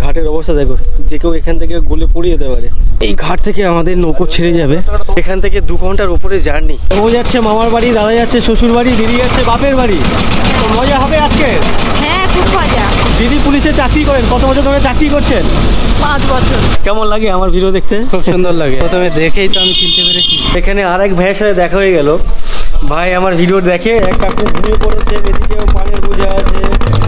ঘাটের অবস্থা দেখো, যে কেউ এখান থেকে গলে পড়ে যেতে পারে। এই ঘাট থেকে আমাদের নৌকো ছেড়ে যাবে, এখান থেকে 2 ঘন্টার উপরে জার্নি। ও যাচ্ছে মামার বাড়ি, দাদা যাচ্ছে শ্বশুর বাড়ি, দিদি যাচ্ছে বাপের বাড়ি। তো মজা হবে আজকে। হ্যাঁ, খুব মজা। দিদি পুলিশে চাকরি করেন, কত বছর ধরে চাকরি করছেন? 5 বছর। কেমন লাগে আমার ভিডিও দেখতে? খুব সুন্দর লাগে, প্রথমে দেখেই তো আমি চিনতে পেরেছি। এখানে আরেক ভাইয়ের সাথে দেখা হয়ে গেল। ভাই আমার ভিডিও দেখে এক কাকু ঘুমিয়ে পড়েছে, এদিকেও পানের বোঝা আছে,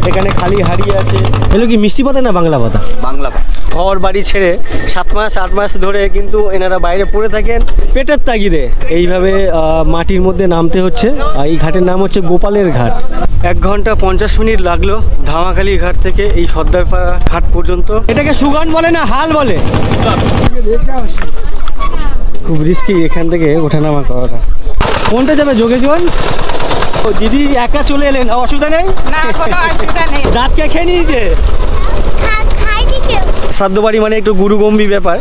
এখানে খালি হাড়ি আছে। এগুলো কি মিষ্টি পাতা না বাংলা পাতা? বাংলা পাতা। ঘর বাড়ি ছেড়ে 7 মাস 8 মাস ধরে কিন্তু এনারা বাইরে পড়ে থাকেন পেটের তাগিদে। এইভাবে মাটির মধ্যে নামতে হচ্ছে। এই ঘাটের নাম হচ্ছে গোপালের ঘাট। 1 ঘন্টা 50 মিনিট লাগলো ধামাখালি ঘাট থেকে এই সর্দারপাড়া ঘাট পর্যন্ত। এটাকে সুগান বলে না হাল বলে? খুব রিস্কি এখান থেকে ওঠানামা করাটা। কোনটা যাবে? যোগেশগঞ্জ? ও দিদি একা চলে এলেন, অসুবিধা নেই? না, কোনো অসুবিধা নেই। দাঁতকে খেয়ে নিয়েছে। শ্রাদ্ধ বাড়ি মানে একটু গুরুগম্ভীর ব্যাপার,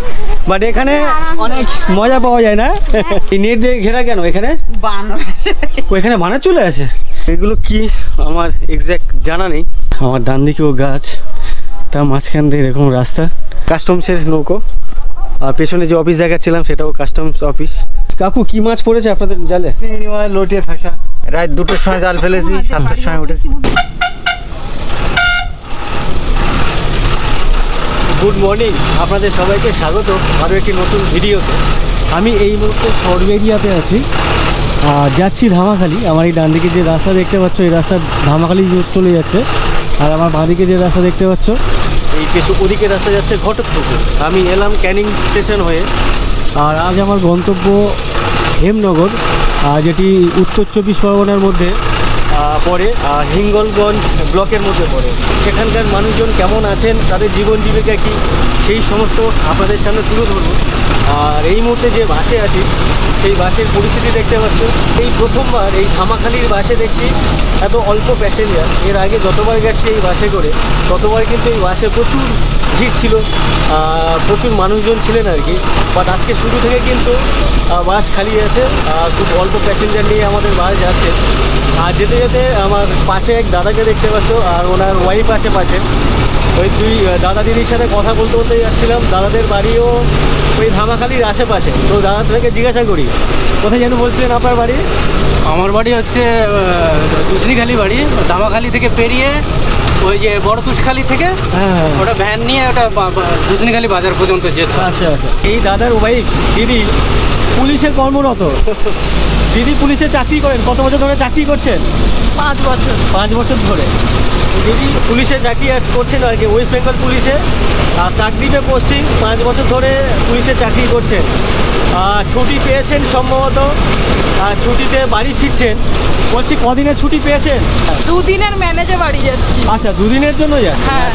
বাট এখানে অনেক মজা পাওয়া যায় না? এই নেট দিয়ে ঘেরা কেন এখানে? ওইখানে বানর চলে আছে। এগুলো কি আমার এক্স্যাক্ট জানা নেই। আমার ডান দিকেও গাছ, তার মাঝখান দিয়ে এরকম রাস্তা। কাস্টমসের নৌকো, আর পেছনে যে অফিস দেখাচ্ছিলাম সেটাও কাস্টমস অফিস। কাকু কি মাছ পড়েছে আপনাদের জালে? চিংড়ি মাছ, লটিয়ে ফাঁসা। রাত 2টোর সময় জাল ফেলেছি, 7টার সময় উঠেছি। গুড মর্নিং, আপনাদের সবাইকে স্বাগত আরও একটি নতুন ভিডিওতে। আমি এই মুহূর্তে সরবেরিয়াতে আছি, যাচ্ছি ধামাখালি। আমার এই ডান দিকে যে রাস্তা দেখতে পাচ্ছ, এই রাস্তা ধামাখালি চলে যাচ্ছে। আর আমার বাঁ দিকে যে রাস্তা দেখতে পাচ্ছ, এই ওদিকে রাস্তা যাচ্ছে ঘটকপুকুর। আমি এলাম ক্যানিং স্টেশন হয়ে। আর আজ আমার গন্তব্য হেমনগর, যেটি উত্তর 24 পরগনার মধ্যে পড়ে, হিঙ্গলগঞ্জ ব্লকের মধ্যে পড়ে। সেখানকার মানুষজন কেমন আছেন, তাদের জীবন জীবিকা কী, সেই সমস্ত আপনাদের সামনে তুলে ধরব। আর এই মুহূর্তে যে বাসে আছি সেই বাসের পরিস্থিতি দেখতে পাচ্ছ। এই প্রথমবার এই ধামাখালির বাসে দেখছি এত অল্প প্যাসেঞ্জার। এর আগে যতবার গেছি এই বাসে করে, ততবার কিন্তু এই বাসে প্রচুর ভিড় ছিল, প্রচুর মানুষজন ছিলেন আর কি। বাট আজকে শুরু থেকে কিন্তু বাস খালি আছে, খুব অল্প প্যাসেঞ্জার নিয়ে আমাদের বাস যাচ্ছে। আর যেতে যেতে আমার পাশে এক দাদাকে দেখতে পাচ্ছ, আর ওনার ওয়াইফ আছে পাশে। ওই 2 দাদা দিদির সাথে কথা বলতে বলতে যাচ্ছিলাম। দাদাদের বাড়িও ওই ধামাখালির আশেপাশে। তো দাদা থেকে জিজ্ঞাসা করি, কোথায় যেন বলছিলেন আপনার বাড়ি? আমার বাড়ি হচ্ছে দুসরিখালি বাড়ি। ধামাখালি থেকে পেরিয়ে ওই যে বড় তুষখালি থেকে ওটা ভ্যান নিয়ে ওটা দুসরিখালি বাজার পর্যন্ত যেত। আচ্ছা আচ্ছা। এই দাদার ওয়াইফ দিদি পুলিশে কর্মরত। দিদি পুলিশে চাকরি করেন, কত বছর ধরে চাকরি করছেন? 5 বছর। 5 বছর ধরে দিদি পুলিশে চাকরি করছেন আর কি, ওয়েস্ট বেঙ্গল পুলিশে। আর চাকরিতে পোস্টিং, 5 বছর ধরে পুলিশে চাকরি করছেন। ছুটি পেয়েছেন সম্ভবত, ছুটিতে বাড়ি ফিরছেন। বলছি কদিনের ছুটি পেয়েছেন? 2 দিনের ম্যানেজে বাড়ি যাচ্ছি। আচ্ছা, 2 দিনের জন্য যান? হ্যাঁ।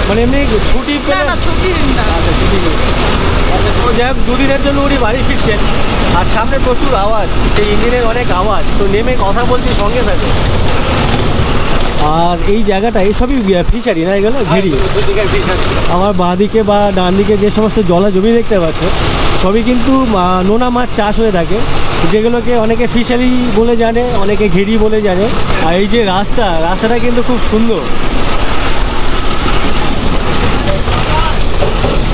মানে এমনি ছুটি না না, ছুটি না। আচ্ছা, ছুটি নেই। আচ্ছা, তো যাই হোক 2 দিনের জন্য উনি বাড়ি ফিরছেন। আর সামনে প্রচুর আওয়াজ, এই ইঞ্জিনের অনেক আওয়াজ। তো নেমে কথা বলছি, সঙ্গে থাকে। আর এই জায়গাটা এইসবই ফিশারি না, এগুলো ঘেরি। আমার বাঁ দিকে বা ডান দিকে যে সমস্ত জলা জমি দেখতে পাচ্ছ, সবই কিন্তু নোনা মাছ চাষ হয়ে থাকে, যেগুলোকে অনেকে ফিশারি বলে জানে, অনেকে ঘেরি বলে জানে। আর এই যে রাস্তাটা কিন্তু খুব সুন্দর।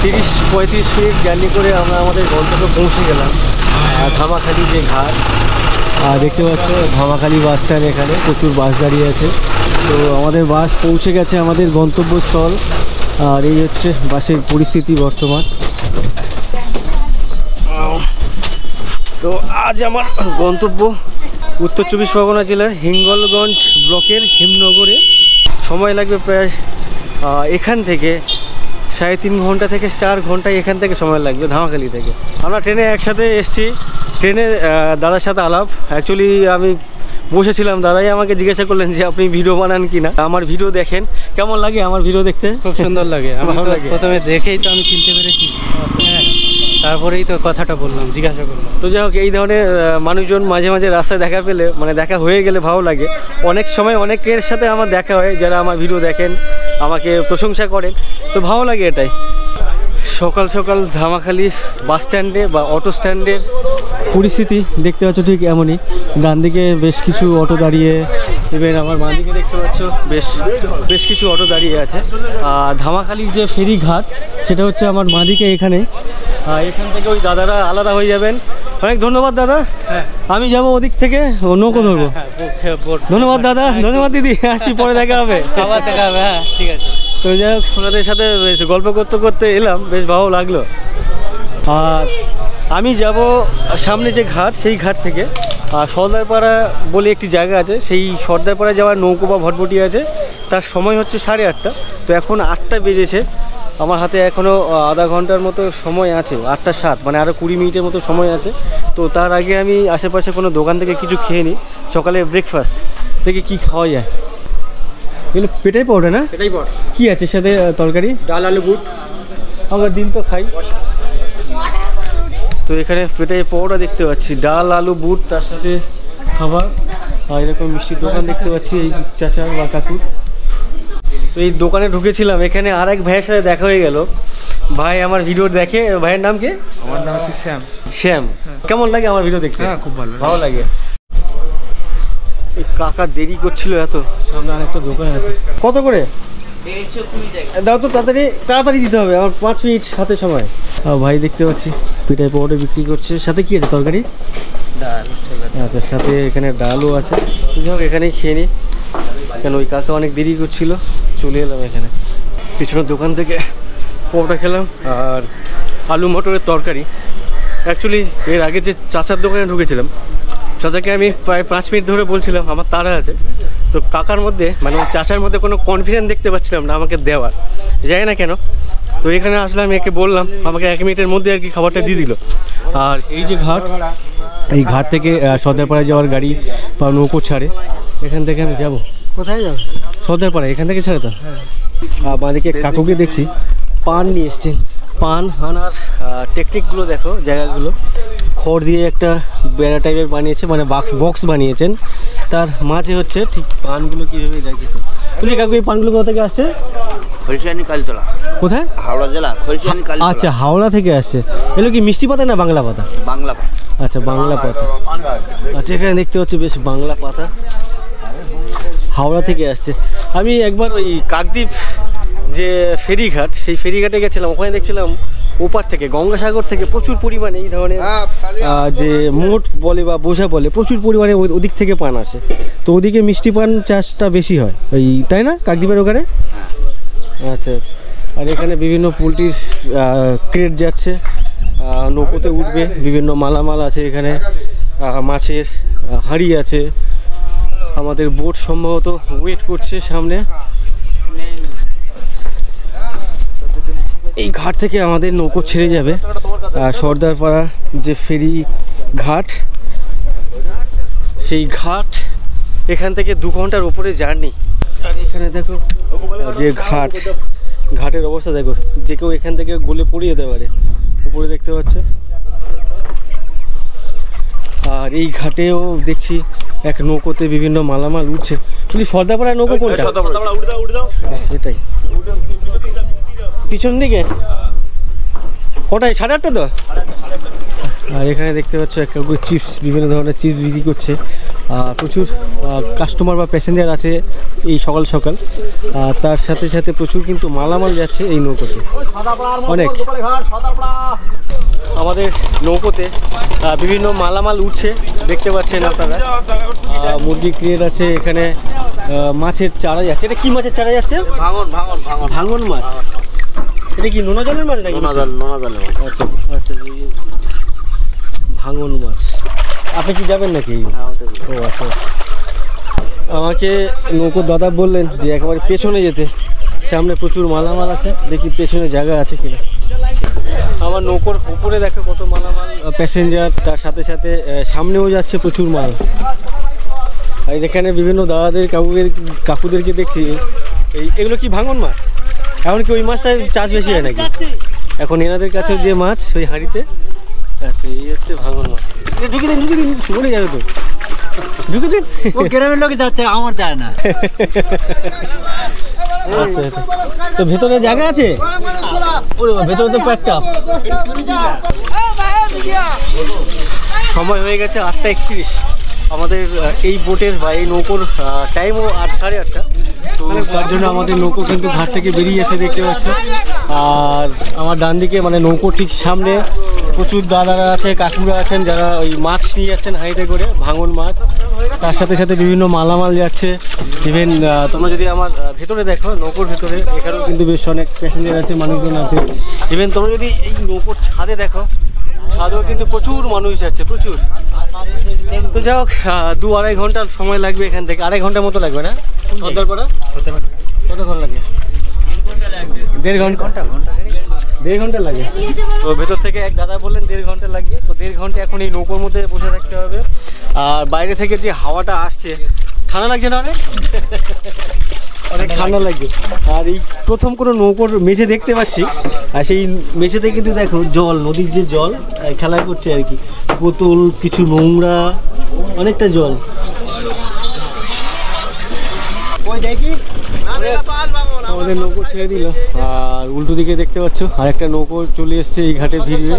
30-35 মিনিট জার্নি করে আমরা আমাদের গন্তব্যে পৌঁছে গেলাম, ধামাখালি যে ঘাট। দেখতে পাচ্ছ ধামাখালি বাস স্ট্যান্ড, এখানে প্রচুর বাস দাঁড়িয়ে আছে। তো আমাদের বাস পৌঁছে গেছে আমাদের গন্তব্যস্থল। আর এই হচ্ছে বাসের পরিস্থিতি বর্তমান। তো আজ আমার গন্তব্য উত্তর 24 পরগনা জেলার হিঙ্গলগঞ্জ ব্লকের হেমনগরে। সময় লাগবে প্রায় এখান থেকে 3.5 ঘন্টা থেকে 4 ঘন্টায় এখান থেকে সময় লাগবে ধামাখালি থেকে। আমরা ট্রেনে একসাথে এসেছি। ট্রেনে দাদার সাথে আলাপ। অ্যাকচুয়ালি আমি বসেছিলাম, দাদাই আমাকে জিজ্ঞাসা করলেন যে আপনি ভিডিও বানান কি না। আমার ভিডিও দেখেন, কেমন লাগে আমার ভিডিও দেখতে? খুব সুন্দর লাগে, ভালো লাগে। প্রথমে দেখেই তো আমি চিনতে পেরেছি। হ্যাঁ, তারপরেই তো কথাটা বললাম, জিজ্ঞাসা করলাম। তো যাই হোক, এই ধরনের মানুষজন মাঝে মাঝে রাস্তায় দেখা পেলে, মানে দেখা হয়ে গেলে ভালো লাগে। অনেক সময় অনেকের সাথে আমার দেখা হয়, যারা আমার ভিডিও দেখেন, আমাকে প্রশংসা করেন, তো ভালো লাগে এটাই। সকাল সকাল ধামাখালি বাস স্ট্যান্ডে বা অটো স্ট্যান্ডের পরিস্থিতি দেখতে পাচ্ছ ঠিক এমনই। ডান দিকে বেশ কিছু অটো দাঁড়িয়ে, ইভেন আমার বাঁ দিকে দেখতে পাচ্ছ বেশ কিছু অটো দাঁড়িয়ে আছে। ধামাখালির যে ফেরি ঘাট সেটা হচ্ছে আমার বাঁ দিকে এখানে। এখান থেকে ওই দাদারা আলাদা হয়ে যাবেন। অনেক ধন্যবাদ দাদা। আমি যাব ওদিক থেকে নৌকো ধরবো। ধন্যবাদ দাদা, ধন্যবাদ দিদি, আসি পরে দেখা হবে। আবার দেখা হবে, হ্যাঁ ঠিক আছে। তো যাই হোক, ওনাদের সাথে বেশ গল্প করতে করতে এলাম, বেশ ভালো লাগলো। আর আমি যাব সামনে যে ঘাট, সেই ঘাট থেকে সর্দারপাড়া বলে একটি জায়গা আছে, সেই সর্দারপাড়া যাওয়ার নৌকো বা ভটভটি আছে। তার সময় হচ্ছে 8:30। তো এখন 8টা বেজেছে, আমার হাতে এখনও আধা ঘন্টার মতো সময় আছে। 8:07, মানে আরও 20 মিনিটের মতো সময় আছে। তো তার আগে আমি আশেপাশে কোনো দোকান থেকে কিছু খেয়ে নিই, সকালে ব্রেকফাস্ট থেকে কী খাওয়া যায়। এগুলো পেটাই পড়ে না? এটাই পর কি আছে সাথে তরকারি? ডাল আলু বুট। আমার দিন তো খাই। তো এখানে পেটাই পরোটা দেখতে পাচ্ছি, ডাল আলু বুট, তার সাথে খাবার। আর এরকম মিষ্টির দোকান দেখতে পাচ্ছি এই চাচা বা কাকু। তো এই দোকানে ঢুকেছিলাম, এখানে আর এক ভাইয়ের সাথে দেখা হয়ে গেল। ভাই আমার ভিডিও দেখে। ভাইয়ের নাম কি? আমার নাম হচ্ছে শ্যাম। শ্যাম। কেমন লাগে আমার ভিডিও দেখতে? হ্যাঁ, খুব ভালো। ভালো লাগে। এই কাকা দেরি করছিল এত, সামনে আরেকটা দোকান আছে। কত করে? 120 টাকা। দাও তো, তাড়াতাড়ি দিতে হবে, আমার 5 মিনিট হাতে সময়। ভাই দেখতে পাচ্ছি পিঠাই পাউডার বিক্রি করছে। সাথে কি আছে তরকারি? ডাল। আচ্ছা, সাথে এখানে ডালও আছে। যাই হোক, এখানেই খেয়ে নিই, কেন ওই কাকা অনেক দেরি করছিল। চলে এলাম এখানে পিছনের দোকান থেকে, পরোটা খেলাম আর আলু মটরের তরকারি। অ্যাকচুয়ালি এর আগে যে চাচার দোকানে ঢুকেছিলাম, চাচাকে আমি প্রায় 5 মিনিট ধরে বলছিলাম আমার তাড়া আছে। তো কাকার মধ্যে, মানে চাচার মধ্যে কোনো কনফিডেন্স দেখতে পাচ্ছিলাম না আমাকে দেওয়ার, জানি না কেন। তো এখানে আসলাম, একে বললাম, আমাকে 1 মিনিটের মধ্যে আর কি খাবারটা দিয়ে দিল। আর এই যে ঘাট, এই ঘাট থেকে সর্দারপাড়ায় যাওয়ার গাড়ি বা নৌকো ছাড়ে। এখান থেকে আমি যাব। কোথায় যাবে? সর্দারপাড়া, এখান থেকে ছাড়ে তো। বাঁদিকে কাকুকে দেখছি পান নিয়ে এসছেন। পান হানার টেকনিকগুলো দেখো, জায়গাগুলো খড় দিয়ে একটা বেড়া টাইপের বানিয়েছে, মানে বক্স বানিয়েছেন। তার মাঝে হচ্ছে ঠিক পানগুলো কীভাবে রেখেছে। তুই কাকু এই পানগুলো কোথা থেকে আসছে? খলসিয়ানি কালীতলা। কোথায়? হাওড়া জেলা খলসিয়ানি কালীতলা। আচ্ছা, হাওড়া থেকে আসছে। এগুলো কি মিষ্টি পাতা না বাংলা পাতা? বাংলা। আচ্ছা, বাংলা পাতা। আচ্ছা, এখানে দেখতে হচ্ছে বেশ বাংলা পাতা। হাওড়া থেকে আসছে। আমি একবার ওই কাকদ্বীপ যে ফেরিঘাট, সেই ফেরিঘাটে গেছিলাম। ওখানে দেখছিলাম ওপার থেকে, গঙ্গাসাগর থেকে প্রচুর পরিমাণে এই ধরনের যে মোট বলে বা বোঝা বলে, প্রচুর পরিমাণে ওদিক থেকে পান আসে। তো ওদিকে মিষ্টি পান চাষটা বেশি হয়, ওই তাই না কাকদ্বীপের ওখানে? আচ্ছা আচ্ছা। আর এখানে বিভিন্ন পোলট্রির ক্রেট যাচ্ছে, নৌকোতে উঠবে, বিভিন্ন মালামাল আছে এখানে, মাছের হাঁড়ি আছে। আমাদের বোট সম্ভবত ওয়েট করছে সামনে। এই ঘাট থেকে আমাদের নৌকো ছেড়ে যাবে সর্দারপাড়া যে ফেরি ঘাট, সেই ঘাট। এখান থেকে 2 ঘন্টার উপরে জার্নি। আর এখানে দেখো যে ঘাটের অবস্থা দেখো, যে কেউ এখান থেকে গলে পড়ে যেতে পারে। উপরে দেখতে পাচ্ছ। আর এই ঘাটেও দেখছি এক নৌকোতে বিভিন্ন মালামাল উঠছে। কিন্তু সর্দারপাড়ার নৌকো কোনটা? সেটাই পিছন দিকে। কটায়? 8:30 তো। আর এখানে দেখতে পাচ্ছ এক কাকু চিপস, বিভিন্ন ধরনের চিপস বিক্রি করছে। প্রচুর কাস্টমার বা প্যাসেঞ্জার আছে এই সকাল সকাল। তার সাথে সাথে প্রচুর কিন্তু মালামাল যাচ্ছে এই নৌকোতে, অনেক। আমাদের নৌকোতে বিভিন্ন মালামাল উঠছে, দেখতে পাচ্ছেন আপনারা। মুরগি ক্রেট আছে এখানে, মাছের চারা যাচ্ছে। এটা কি মাছের চারা যাচ্ছে? ভাঙন মাছ। এটা কি নোনা জলের মাছ নাকি? নোনা জলের মাছ। আচ্ছা আচ্ছা, ভাঙন মাছ। আপনি কি যাবেন নাকি? ও আচ্ছা। আমাকে নৌকোর দাদা বললেন যে একেবারে পেছনে যেতে, সামনে প্রচুর মালামাল আছে, দেখি পেছনে জায়গা আছে কিনা। আমার নৌকোর উপরে দেখো কত মালামাল, প্যাসেঞ্জার, তার সাথে সাথে সামনেও যাচ্ছে প্রচুর মাল। আর এখানে বিভিন্ন দাদাদের কাকুদেরকে দেখছি। এগুলো কি ভাঙন মাছ? এখন কি ওই মাছটা চাষ বেশি হয় নাকি এখন এনাদের কাছে যে মাছ ওই হাঁড়িতে? আচ্ছা, এই হচ্ছে ভাঙন মাছ। ঢুকে দিন বলে যাবে তো, ঢুকে দিন। গ্রামের লোক যাচ্ছে, আমার যায় না। আচ্ছা আচ্ছা, তো ভেতরে জায়গা আছে? ওরে বাবা, ভেতরে তো প্যাকটা। সময় হয়ে গেছে 8:31। আমাদের এই বোটের বা এই নৌকোর টাইমও 8:30। তো তার জন্য আমাদের নৌকো কিন্তু ঘাট থেকে বেরিয়ে এসে দেখতে পাচ্ছ। আর আমার ডান দিকে মানে নৌকো ঠিক সামনে প্রচুর দাদারা আছে, কাকুরা আছেন যারা ওই মাছ নিয়ে যাচ্ছেন হাঁড়িতে করে, ভাঙন মাছ। তার সাথে সাথে বিভিন্ন মালামাল যাচ্ছে। ইভেন তোমরা যদি আমার ভেতরে দেখো, নৌকোর ভেতরে এখানেও কিন্তু বেশ অনেক প্যাসেঞ্জার আছে, মানুষজন আছে। ইভেন তোমরা যদি এই নৌকোর ছাদে দেখো, ছাদেও কিন্তু প্রচুর মানুষ যাচ্ছে, প্রচুর। তো যাই হোক, 2-2.5 ঘন্টার সময় লাগবে এখান থেকে, 2.5 ঘন্টার মতো লাগবে না সর্দারপাড়া? কতক্ষণ লাগে? 1.5 ঘন্টা। 1.5 ঘন্টা লাগে। তো ভেতর থেকে এক দাদা বললেন 1.5 ঘন্টা লাগবে। তো 1.5 ঘন্টা এখন এই নৌকোর মধ্যে বসে থাকতে হবে। আর বাইরে থেকে যে হাওয়াটা আসছে, ঠান্ডা লাগছে না অনেক? অনেক ঠান্ডা লাগছে। আর এই প্রথম কোনো নৌকোর মেঝে দেখতে পাচ্ছি, আর সেই মেঝেতে কিন্তু দেখো জল, নদীর যে জল খেলা করছে আর কি, বোতল, কিছু নোংরা, অনেকটা জল। আমাদের নৌকো ছেড়ে দিল, আর উল্টো দিকে দেখতে পাচ্ছ আরেকটা নৌকো চলে এসছে এই ঘাটে ভিড়বে।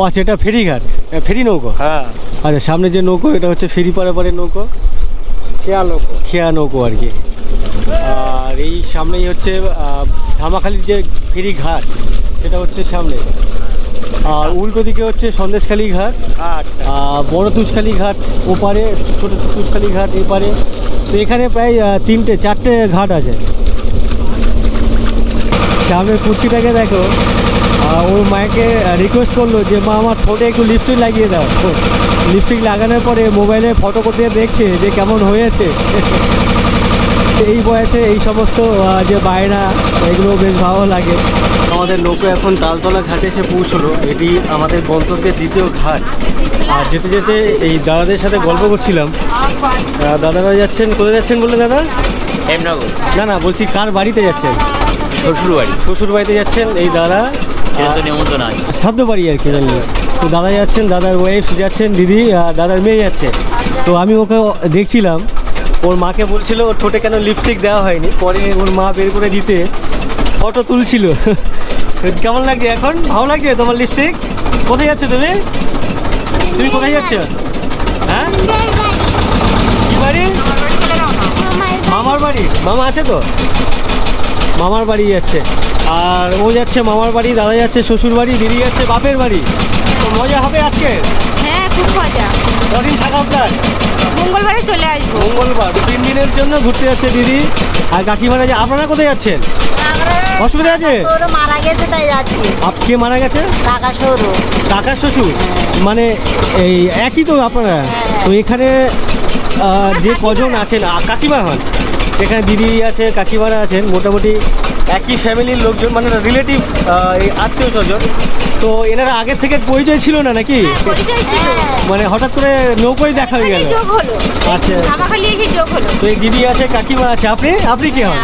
আচ্ছা, এটা ফেরিঘাট, ফেরি নৌকো। হ্যাঁ, আচ্ছা, সামনে যে নৌকো এটা হচ্ছে ফেরি পারাপারের নৌকো, খেয়া নৌকো আর কি। আর এই সামনেই হচ্ছে ধামাখালির যে ফেরি ঘাট, সেটা হচ্ছে সামনে। আর উল্টো দিকে হচ্ছে সন্দেশখালী ঘাট, বড় তুষখালী ঘাট ওপারে, ছোট তুষখালী ঘাট এপারে। তো এখানে প্রায় 3-4টে ঘাট আছে। সামনে কুর্চিটাকে দেখো, ওর মাকে রিকোয়েস্ট করলো যে মা আমার ঠোঁটে একটু লিপস্টিক লাগিয়ে দাও। লিপস্টিক লাগানোর পরে মোবাইলে ফটো করতে দেখছে যে কেমন হয়েছে। এই বয়সে এই সমস্ত যে বায়না, এগুলো বেশ ভালো লাগে। আমাদের নৌকো এখন তালতলা ঘাটে এসে পৌঁছলো। এটি আমাদের গন্তব্যের দ্বিতীয় ঘাট। আর যেতে যেতে এই দাদাদের সাথে গল্প করছিলাম। দাদারা যাচ্ছেন, কোথায় যাচ্ছেন বললে দাদা? হেমনগর। না, বলছি কার বাড়িতে যাচ্ছেন? শ্বশুর বাড়ি। শ্বশুর বাড়িতে যাচ্ছেন এই দাদা, নিমন্ত্রণ আছে, শ্রাদ্ধ বাড়ি আর কি জানলে। তো দাদা যাচ্ছেন, দাদার ওয়াইফ যাচ্ছেন, দিদি আর দাদার মেয়ে যাচ্ছে। তো আমি ওকে দেখছিলাম, ওর মাকে বলছিল ওর ঠোঁটে কেন লিপস্টিক দেওয়া হয়নি। পরে ওর মা বের করে দিতে ফটো তুলছিল। কেমন লাগছে এখন? ভালো লাগছে তোমার লিপস্টিক? কোথায় যাচ্ছ তুমি? তুমি কোথায় যাচ্ছ? হ্যাঁ, কি বাড়ি? মামার বাড়ি। মামা আছে তো? মামার বাড়ি যাচ্ছে। আর ও যাচ্ছে মামার বাড়ি, দাদা যাচ্ছে শ্বশুর বাড়ি, দিদি যাচ্ছে বাপের বাড়ি। তো মজা হবে আজকে? হ্যাঁ, খুব মজা। কদিন থাকা আপনার? মঙ্গলবারে চলে আসবো। মঙ্গলবার 3 দিনের জন্য ঘুরতে যাচ্ছে দিদি আর কাকিমারা। আপনারা কোথায় যাচ্ছেন? অসুবিধা আছে? মারা গেছে তাই যাচ্ছি। কে মারা গেছে? টাকা সরু। কাকার শ্বশুর, মানে এই একই তো আপনারা? তো এখানে যে কজন আছেন কাকিমা হন, এখানে দিদি আছে, কাকিমারা আছেন, মোটামুটি একই ফ্যামিলির লোকজন, মানে রিলেটিভ, এই আত্মীয় স্বজন। তো এনারা আগের থেকে পরিচয় ছিল না নাকি? মানে হঠাৎ করে নৌকোয় দেখা হয়ে গেল। আচ্ছা, তো এই দিদি আছে, কাকিমা আছে। আপনি কি হন?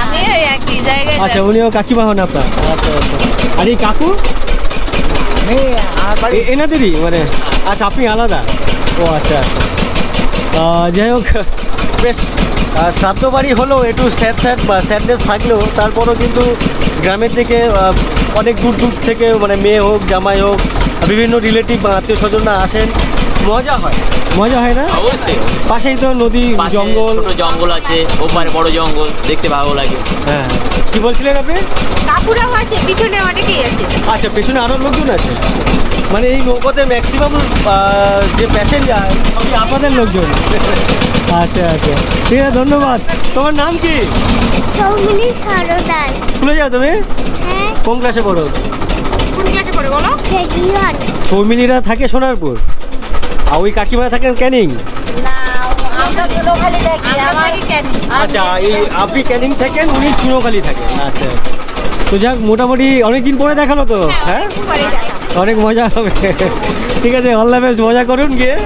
আচ্ছা, উনিও কাকিমা হন আপনার? আচ্ছা। আর এই কাকু এনাদেরই মানে? আচ্ছা, আপনি আলাদা। ও আচ্ছা। যাই হোক, বেশ শ্রাদ্ধ বাড়ি হলেও একটু স্যাডনেস থাকলেও তারপরও কিন্তু গ্রামের থেকে অনেক দূর থেকে মানে মেয়ে হোক, জামাই হোক, বিভিন্ন রিলেটিভ বা আত্মীয় স্বজনরা আসেন। মজা হয় না? অবশ্যই। পাশেই তো নদী, জঙ্গল, ছোট জঙ্গল আছে, ওপারে বড় জঙ্গল, দেখতে ভালো লাগে। হ্যাঁ, কি বলছিলেন আপনি? কাকুরাও আছে, পিছনে অনেকেই আছে। আচ্ছা, পেছনে আরও লোকজন আছে। মানে এই নৌকোতে ম্যাক্সিমাম যে প্যাসেঞ্জার সবই আপনাদের লোকজন? আচ্ছা, ঠিক আছে, ধন্যবাদ। তোমার নাম কি? সৌমিলি সরদার। স্কুলে যাও তুমি? হ্যাঁ। কোন ক্লাসে পড়ো? কোন ক্লাসে পড়ে বলো? কেজিওয়ান। সৌমিলিরা থাকে সোনারপুর, আর ওই কাকিমারা থাকেন ক্যানিং। না, আমরা চুনোখালি থাকি। আমার আচ্ছা, এই আপনি ক্যানিং থাকেন, উনি চুনোখালি থাকেন। আচ্ছা, তো যাক, মোটামুটি অনেকদিন পরে দেখালো তো। হ্যাঁ, অনেক মজা হবে। ঠিক আছে, অল দ্য বেস্ট, মজা করুন গিয়ে।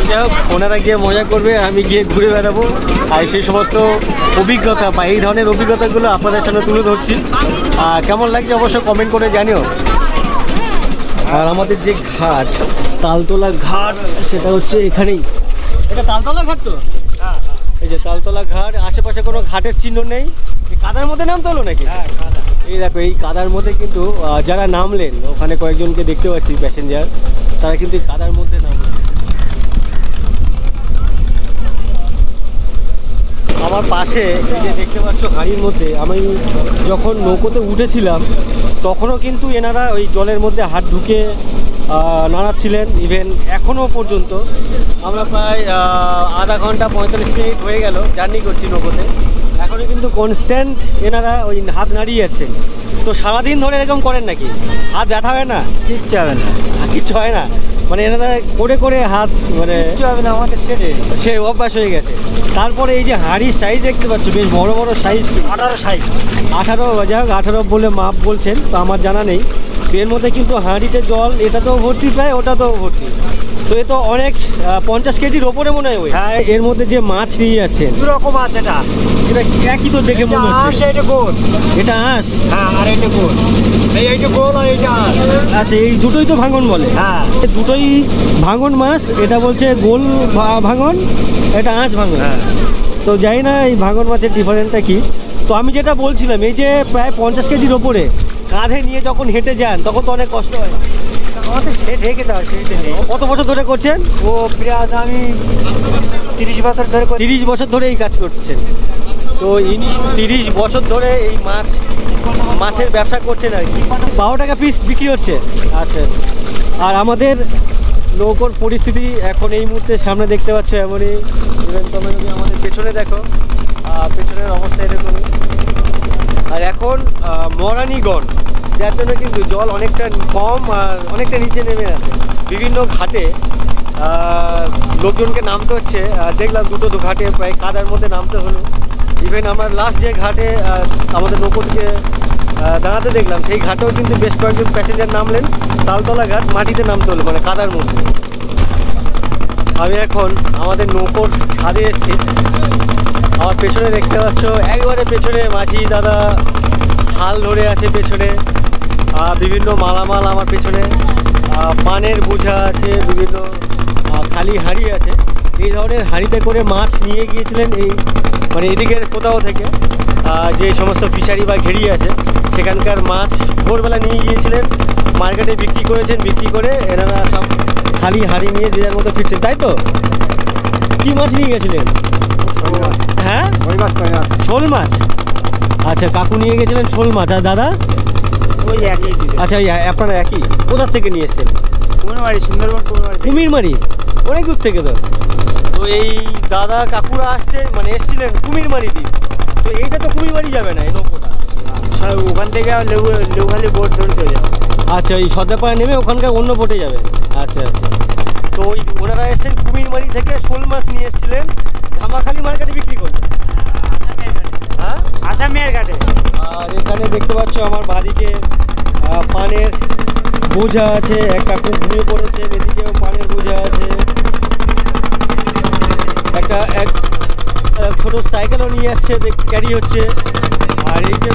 যাই হোক, ওনারা গিয়ে মজা করবে, আমি গিয়ে ঘুরে বেড়াবো। আর সেই সমস্ত অভিজ্ঞতা বা এই ধরনের অভিজ্ঞতাগুলো আপনাদের সামনে তুলে ধরছি। কেমন লাগছে অবশ্যই কমেন্ট করে জানিও। আর আমাদের যে ঘাট, তালতলা ঘাট, সেটা হচ্ছে এখানেই। এটা তালতলা ঘাট তো? এই যে তালতলা ঘাট, আশেপাশে কোনো ঘাটের চিহ্ন নেই। কাদার মধ্যে নামতে হলো নাকি? এই এই দেখো এই কাদার মধ্যে কিন্তু যারা নামলেন ওখানে কয়েকজনকে দেখতে পাচ্ছি প্যাসেঞ্জার, তারা কিন্তু এই কাদার মধ্যে নামলেন। আমার পাশে এই যে দেখতে পাচ্ছ হাঁড়ির মধ্যে, আমি যখন নৌকোতে উঠেছিলাম তখনও কিন্তু এনারা ওই জলের মধ্যে হাত ঢুকে নাড়াচ্ছিলেন। ইভেন এখনও পর্যন্ত আমরা প্রায় আধা ঘন্টা 45 মিনিট হয়ে গেল জার্নি করছি নৌকোতে, এখনও কিন্তু কনস্ট্যান্ট এনারা ওই হাত নাড়িয়ে যাচ্ছেন। তো সারাদিন ধরে এরকম করেন নাকি? হাত ব্যথা হয় না? কিচ্ছু হবে না, কিচ্ছু হয় না, মানে এনারা করে করে হাত মানে কিচ্ছু হবে না, আমাদের সেটে সে অভ্যাস হয়ে গেছে। তারপরে এই যে হাঁড়ির সাইজ দেখতে পাচ্ছ, বেশ বড় বড় সাইজ, 18 সাইজ, 18, যাই হোক 18 বলে মাপ বলছেন, তো আমার জানা নেই। তো এর মধ্যে কিন্তু হাঁড়িতে জল এটা তো ভর্তি, প্রায় ওটা তো ভর্তি, তো এ তো অনেক 50 কেজির ওপরে মনে হয়। হ্যাঁ। এর মধ্যে যে মাছ নিয়ে যাচ্ছেন দু রকম আছে, এটা এটা একই তো দেখে মনে হচ্ছে। এটা গোল, এটা হাঁস, হ্যাঁ, আর এটা গোল, এইটা গোল আর এইটা হাঁস। আচ্ছা এই দুটোই তো ভাঙন বলে? হ্যাঁ, দুটোই ভাঙন মাছ, এটা বলছে গোল ভাঙন, এটা হাঁস ভাঙন। হ্যাঁ। তো জানি না এই ভাঙন মাছের ডিফারেন্সটা কি। তো আমি যেটা বলছিলাম, এই যে প্রায় 50 কেজির ওপরে কাঁধে নিয়ে যখন হেঁটে যান তখন তো অনেক কষ্ট হয়। আমাদের সেট ঢেকে দেওয়া, সেটা নেই। কত বছর ধরে করছেন? ও প্রায় আমি 30 বছর ধরে 30 বছর ধরে এই কাজ করছেন। তো ইনি 30 বছর ধরে এই মাছের ব্যবসা করছেন আর কি। 12 টাকা পিস বিক্রি হচ্ছে। আচ্ছা, আর আমাদের নৌকোর পরিস্থিতি এখন এই মুহূর্তে সামনে দেখতে পাচ্ছ এমনই। ইভেন তোমরা যদি আমাদের পেছনে দেখো, পেছনের অবস্থা এরকমই। আর এখন মরানীগণ, যার জন্য কিন্তু জল অনেকটা কম আর অনেকটা নিচে নেমে আছে। বিভিন্ন ঘাটে লোকজনকে নামতে হচ্ছে, দেখলাম দুটো ঘাটে প্রায় কাদার মধ্যে নামতে হলো। ইভেন আমার লাস্ট যে ঘাটে আমাদের নৌকো থেকে দাঁড়াতে দেখলাম, সেই ঘাটেও কিন্তু বেশ কয়েকজন প্যাসেঞ্জার নামলেন। তালতলা ঘাট, মাটিতে নামতে হলো, মানে কাদার মধ্যে। আমি এখন আমাদের নৌকোর ছাদে এসেছি। আমার পেছনে দেখতে পাচ্ছ, একবারে পেছনে মাঝি দাদা হাল ধরে আছে পেছনে, বিভিন্ন মালামাল আমার পেছনে, পানের বোঝা আছে, বিভিন্ন খালি হাঁড়ি আছে। এই ধরনের হাঁড়িতে করে মাছ নিয়ে গিয়েছিলেন এই মানে এদিকের কোথাও থেকে, যে সমস্ত ফিশারি বা ঘেরি আছে সেখানকার মাছ ভোরবেলা নিয়ে গিয়েছিলেন, মার্কেটে বিক্রি করেছেন। বিক্রি করে এনারা সব খালি হাঁড়ি নিয়ে যে যার মতো ফিরছেন, তাই তো? কী মাছ নিয়ে গেছিলেন? হ্যাঁ, শোল মাছ। আচ্ছা, কাকু নিয়ে গেছিলেন শোল মাছ, আর দাদা? ওই একই। আচ্ছা, আপনারা একই। কোথার থেকে নিয়ে এসছেন? কুমিরমারি, সুন্দরবন কুমিরমারি, অনেক দূর থেকে তো। তো এই দাদা কাকুরা আসছে, মানে এসছিলেন কুমিরমারি দ্বীপ। তো এইটা তো কুমিরমারি যাবে না এই নৌকোটা, ওখান থেকে লেউখালি বোট ধরে চলে যাবে। আচ্ছা, এই সর্দাপাড়া নেমে ওখানকার অন্য বোটে যাবে। আচ্ছা আচ্ছা। তো ওই ওনারা এসছেন কুমিরমারি থেকে, শোল মাছ নিয়ে এসছিলেন, ধামাখালি মার্কেটে বিক্রি করলেন। হ্যাঁ, আসামের ঘাটে। আর এখানে দেখতে পাচ্ছ আমার বাঁদিকে পানের বোঝা আছে, এক কাকু ঘুমিয়ে পড়েছেন, এদিকেও পানের বোঝা আছে, এক ছোট সাইকেলও নিয়ে যাচ্ছে, ক্যারি হচ্ছে। আর এই যে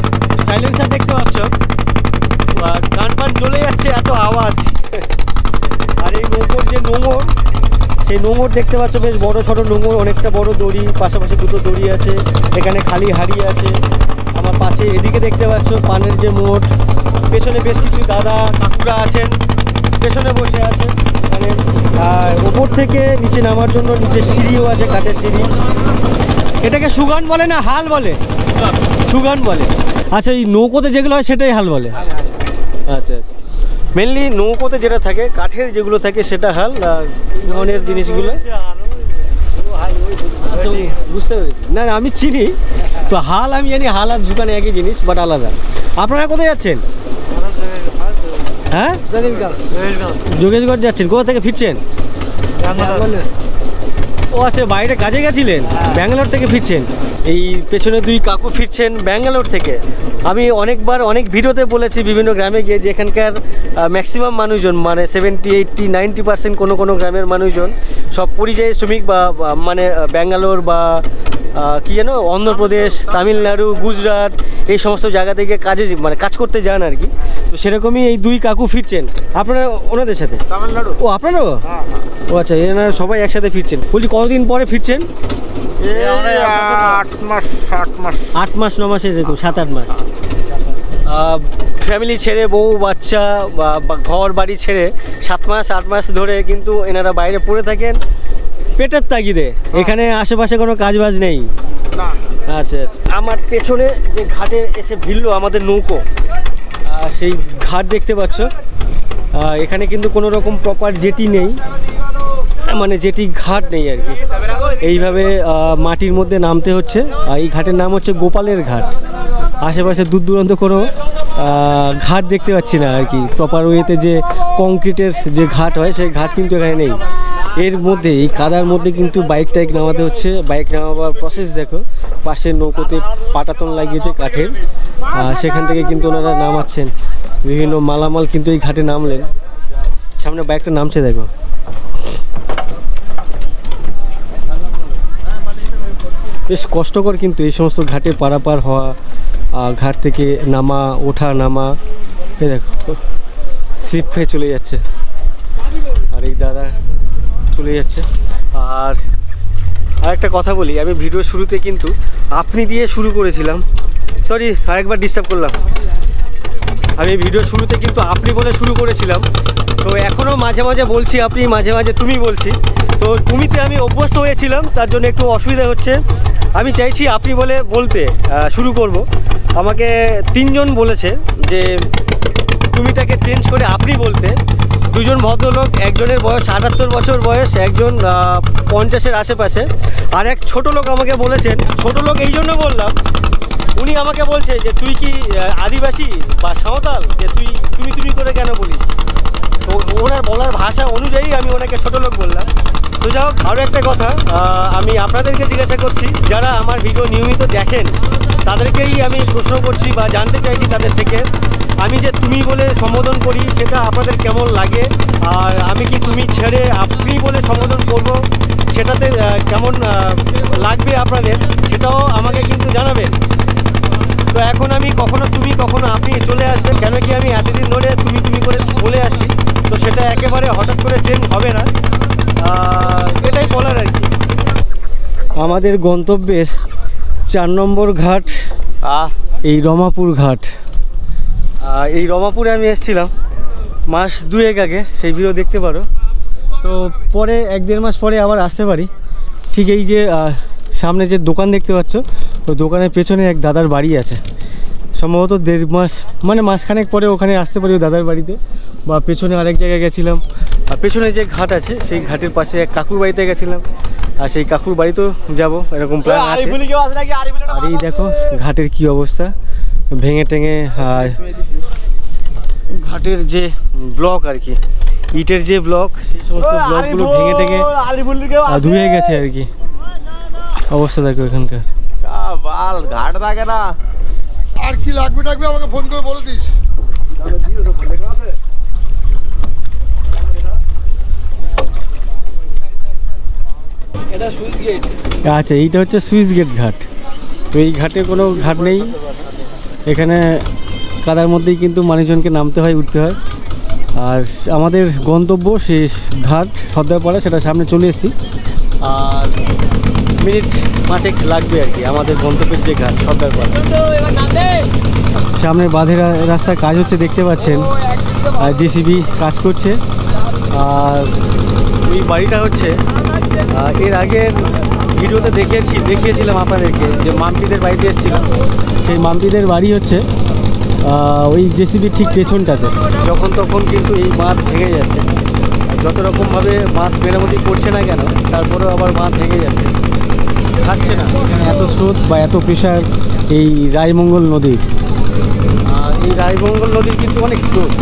সাইলেন্সার দেখতে পাচ্ছ, গান পান চলে যাচ্ছে, এত আওয়াজ। আর এই নৌকোর যে নোঙর, সেই নোঙর দেখতে পাচ্ছ, বেশ বড় সড়ো নোঙর, অনেকটা বড় দড়ি, পাশাপাশি দুটো দড়ি আছে, এখানে খালি হাঁড়ি আছে। আমার পাশে এদিকে দেখতে পাচ্ছ পানের যে মোট, পেছনে বেশ কিছু দাদা কাকুরা আছেন, পেছনে বসে আছেন এখানে। আর ওপর থেকে নিচে নামার জন্য নিচে সিঁড়িও আছে, কাঠের সিঁড়ি। এটাকে সুগান বলে না হাল বলে? সুগান বলে। আচ্ছা, এই নৌকোতে যেগুলো হয় সেটাই হাল বলে? আচ্ছা আচ্ছা। মেনলি নৌকোতে যেটা থাকে কাঠের যেগুলো থাকে সেটা হাল, এই ধরনের জিনিসগুলো। আচ্ছা, বুঝতে পেরেছি। না না, আমি চিনি তো, হাল আমি জানি, হাল আর ঝুকানো একই জিনিস, বাট আলাদা। আপনারা কোথায় যাচ্ছেন? হ্যাঁ, যোগেশগড় যাচ্ছেন। কোথা থেকে ফিরছেন? ও আচ্ছা, বাইরে কাজে গেছিলেন, ব্যাঙ্গালোর থেকে ফিরছেন। এই পেছনে দুই কাকু ফিরছেন ব্যাঙ্গালোর থেকে। আমি অনেকবার অনেক ভিডিওতে বলেছি বিভিন্ন গ্রামে গিয়ে যে এখানকার ম্যাক্সিমাম মানুষজন, মানে 70, 80, 90% কোনো কোনো গ্রামের মানুষজন সব পরিযায়ী শ্রমিক, বা মানে ব্যাঙ্গালোর বা কী যেন অন্ধ্রপ্রদেশ, তামিলনাড়ু, গুজরাট, এই সমস্ত জায়গা থেকে কাজে মানে কাজ করতে যান আর কি। তো সেরকমই এই দুই কাকু ফিরছেন। আপনারা ওনাদের সাথে? তামিলনাড়ু। ও, আপনারাও? ও আচ্ছা, এনারা সবাই একসাথে ফিরছেন। বলছি কতদিন পরে ফিরছেন? 8 মাস 8 মাস 8 মাস 9 মাস, এরকম 7-8 মাস। ফ্যামিলি ছেড়ে বউ বাচ্চা বা ঘর বাড়ি ছেড়ে 7 মাস 8 মাস ধরে কিন্তু এনারা বাইরে পড়ে থাকেন পেটের তাগিদে। এখানে আশেপাশে কোনো কাজ বাজ নেই। আচ্ছা, আমার পেছনে যে ঘাটে এসে ভিড়লো আমাদের নৌকো, সেই ঘাট দেখতে পাচ্ছ। এখানে কিন্তু কোনো রকম প্রপার জেটি নেই, মানে জেটি ঘাট নেই আর কি। এইভাবে মাটির মধ্যে নামতে হচ্ছে। এই ঘাটের নাম হচ্ছে গোপালের ঘাট। আশেপাশে দূর দূরান্ত কোনো ঘাট দেখতে পাচ্ছি না আর কি। প্রপার ওয়েতে যে কংক্রিটের যে ঘাট হয় সেই ঘাট কিন্তু এখানে নেই। এর মধ্যে এই কাদার মধ্যে কিন্তু বাইক টাইক নামাতে হচ্ছে। বাইক নামাবার প্রসেস দেখো, পাশের নৌকোতে পাটাতন লাগিয়েছে কাঠের, সেখান থেকে কিন্তু ওনারা নামাচ্ছেন বিভিন্ন মালামাল। কিন্তু এই ঘাটে নামলেন, সামনে বাইকটা নামছে দেখো। বেশ কষ্টকর কিন্তু এই সমস্ত ঘাটে পারাপার হওয়া, ঘাট থেকে নামা, ওঠা নামা। এই দেখো স্লিপ খেয়ে চলে যাচ্ছে, আর এই দাদা চলে যাচ্ছে। আর আরেকটা কথা বলি, আমি ভিডিও শুরুতে কিন্তু আপনি দিয়ে শুরু করেছিলাম। সরি, আরেকবার ডিস্টার্ব করলাম। আমি ভিডিও শুরুতে কিন্তু আপনি বলে শুরু করেছিলাম, তো এখনও মাঝে মাঝে বলছি আপনি, মাঝে মাঝে তুমি বলছি। তো তুমিতে আমি অভ্যস্ত হয়েছিলাম, তার জন্য একটু অসুবিধা হচ্ছে। আমি চাইছি আপনি বলে বলতে শুরু করব। আমাকে 3 জন বলেছে যে তুমিটাকে চেঞ্জ করে আপনি বলতে। 2 জন ভদ্রলোক, একজনের বয়স 78 বছর বয়স, একজন 50-এর আশেপাশে, আর এক ছোটো লোক আমাকে বলেছেন। ছোটো লোক এই জন্য বললাম, উনি আমাকে বলছে যে তুই কি আদিবাসী বা সাঁওতাল, যে তুমি করে কেন বলিস। তো ওনার বলার ভাষা অনুযায়ী আমি ওনাকে ছোটো লোক বললাম। তো যাই হোক, আরও একটা কথা আমি আপনাদেরকে জিজ্ঞাসা করছি, যারা আমার ভিডিও নিয়মিত দেখেন তাদেরকেই আমি প্রশ্ন করছি বা জানতে চাইছি তাদের থেকে, আমি যে তুমি বলে সম্বোধন করি সেটা আপনাদের কেমন লাগে, আর আমি কি তুমি ছেড়ে আপনি বলে সম্বোধন করব সেটাতে কেমন লাগবে আপনাদের, সেটাও আমাকে কিন্তু জানাবেন। তো এখন আমি কখনো তুমি কখনো আপনি চলে আসবেন, কেন কি আমি এতদিন ধরে তুমি করে বলে আসছি, তো সেটা একেবারে হঠাৎ করে চেঞ্জ হবে না, এটাই বলার আর কি। আমাদের গন্তব্যের 4 নম্বর ঘাট এই রমাপুর ঘাট। এই রমাপুরে আমি এসেছিলাম মাস 2 আগে, সেই ভিডিও দেখতে পারো। তো পরে 1-1.5 মাস পরে আবার আসতে পারি। ঠিক এই যে সামনে যে দোকান দেখতে পাচ্ছ, ওই দোকানের পেছনে এক দাদার বাড়ি আছে। সম্ভবত 1.5 মাস, মানে মাসখানেক পরে ওখানে আসতে পারি ওই দাদার বাড়িতে। বা পেছনে আরেক জায়গায় গেছিলাম, আর পেছনে যে ঘাট আছে সেই ঘাটের পাশে এক কাকুর বাড়িতে গেছিলাম, আর সেই কাকুর বাড়িতেও যাব এরকম প্ল্যান আছে। আর এই দেখো ঘাটের কি অবস্থা, ভেঙে টেঙে। ঘাটের যে ব্লক আর কি, ইটের যে ব্লক, সেই সমস্ত ব্লকগুলো ভেঙে টেঙে ধুয়ে গেছে আর কি। অবস্থা দেখো এখানকার। ঘাট থাকে না। আর কি লাগবে টাকবে আমাকে ফোন করে বলে দিস। এটা সুইচ গেট। আচ্ছা, এইটা হচ্ছে সুইচ গেট ঘাট। তো এই ঘাটে কোনো ঘাট নেই, এখানে কাদার মধ্যেই কিন্তু মানুষজনকে নামতে হয়, উঠতে হয়। আর আমাদের গন্তব্য সেই ঘাট সর্দারপাড়া, সেটা সামনে চলে এসেছি। আর মিনিট 5 লাগবে আর কি আমাদের গন্তব্যের যে ঘাট সর্দারপাড়া। সামনে বাঁধের রাস্তার কাজ হচ্ছে দেখতে পাচ্ছেন, আর জেসিবি কাজ করছে। আর এই বাড়িটা হচ্ছে এর আগের ভিডিওতে দেখিয়েছিলাম আপনাদেরকে, যে মাম্পিদের বাড়িতে এসেছিলাম। সেই মাম্পিদের বাড়ি হচ্ছে ওই জেসিবির ঠিক পেছনটাতে। যখন তখন কিন্তু এই বাঁধ ভেঙে যাচ্ছে, যত রকমভাবে বাঁধ মেরামতি করছে না কেন, তারপরেও আবার বাঁধ ভেঙে যাচ্ছে, থাকছে না। এত স্রোত বা এত প্রেশার এই রায়মঙ্গল নদীর, এই রায়মঙ্গল নদীর কিন্তু অনেক স্রোত।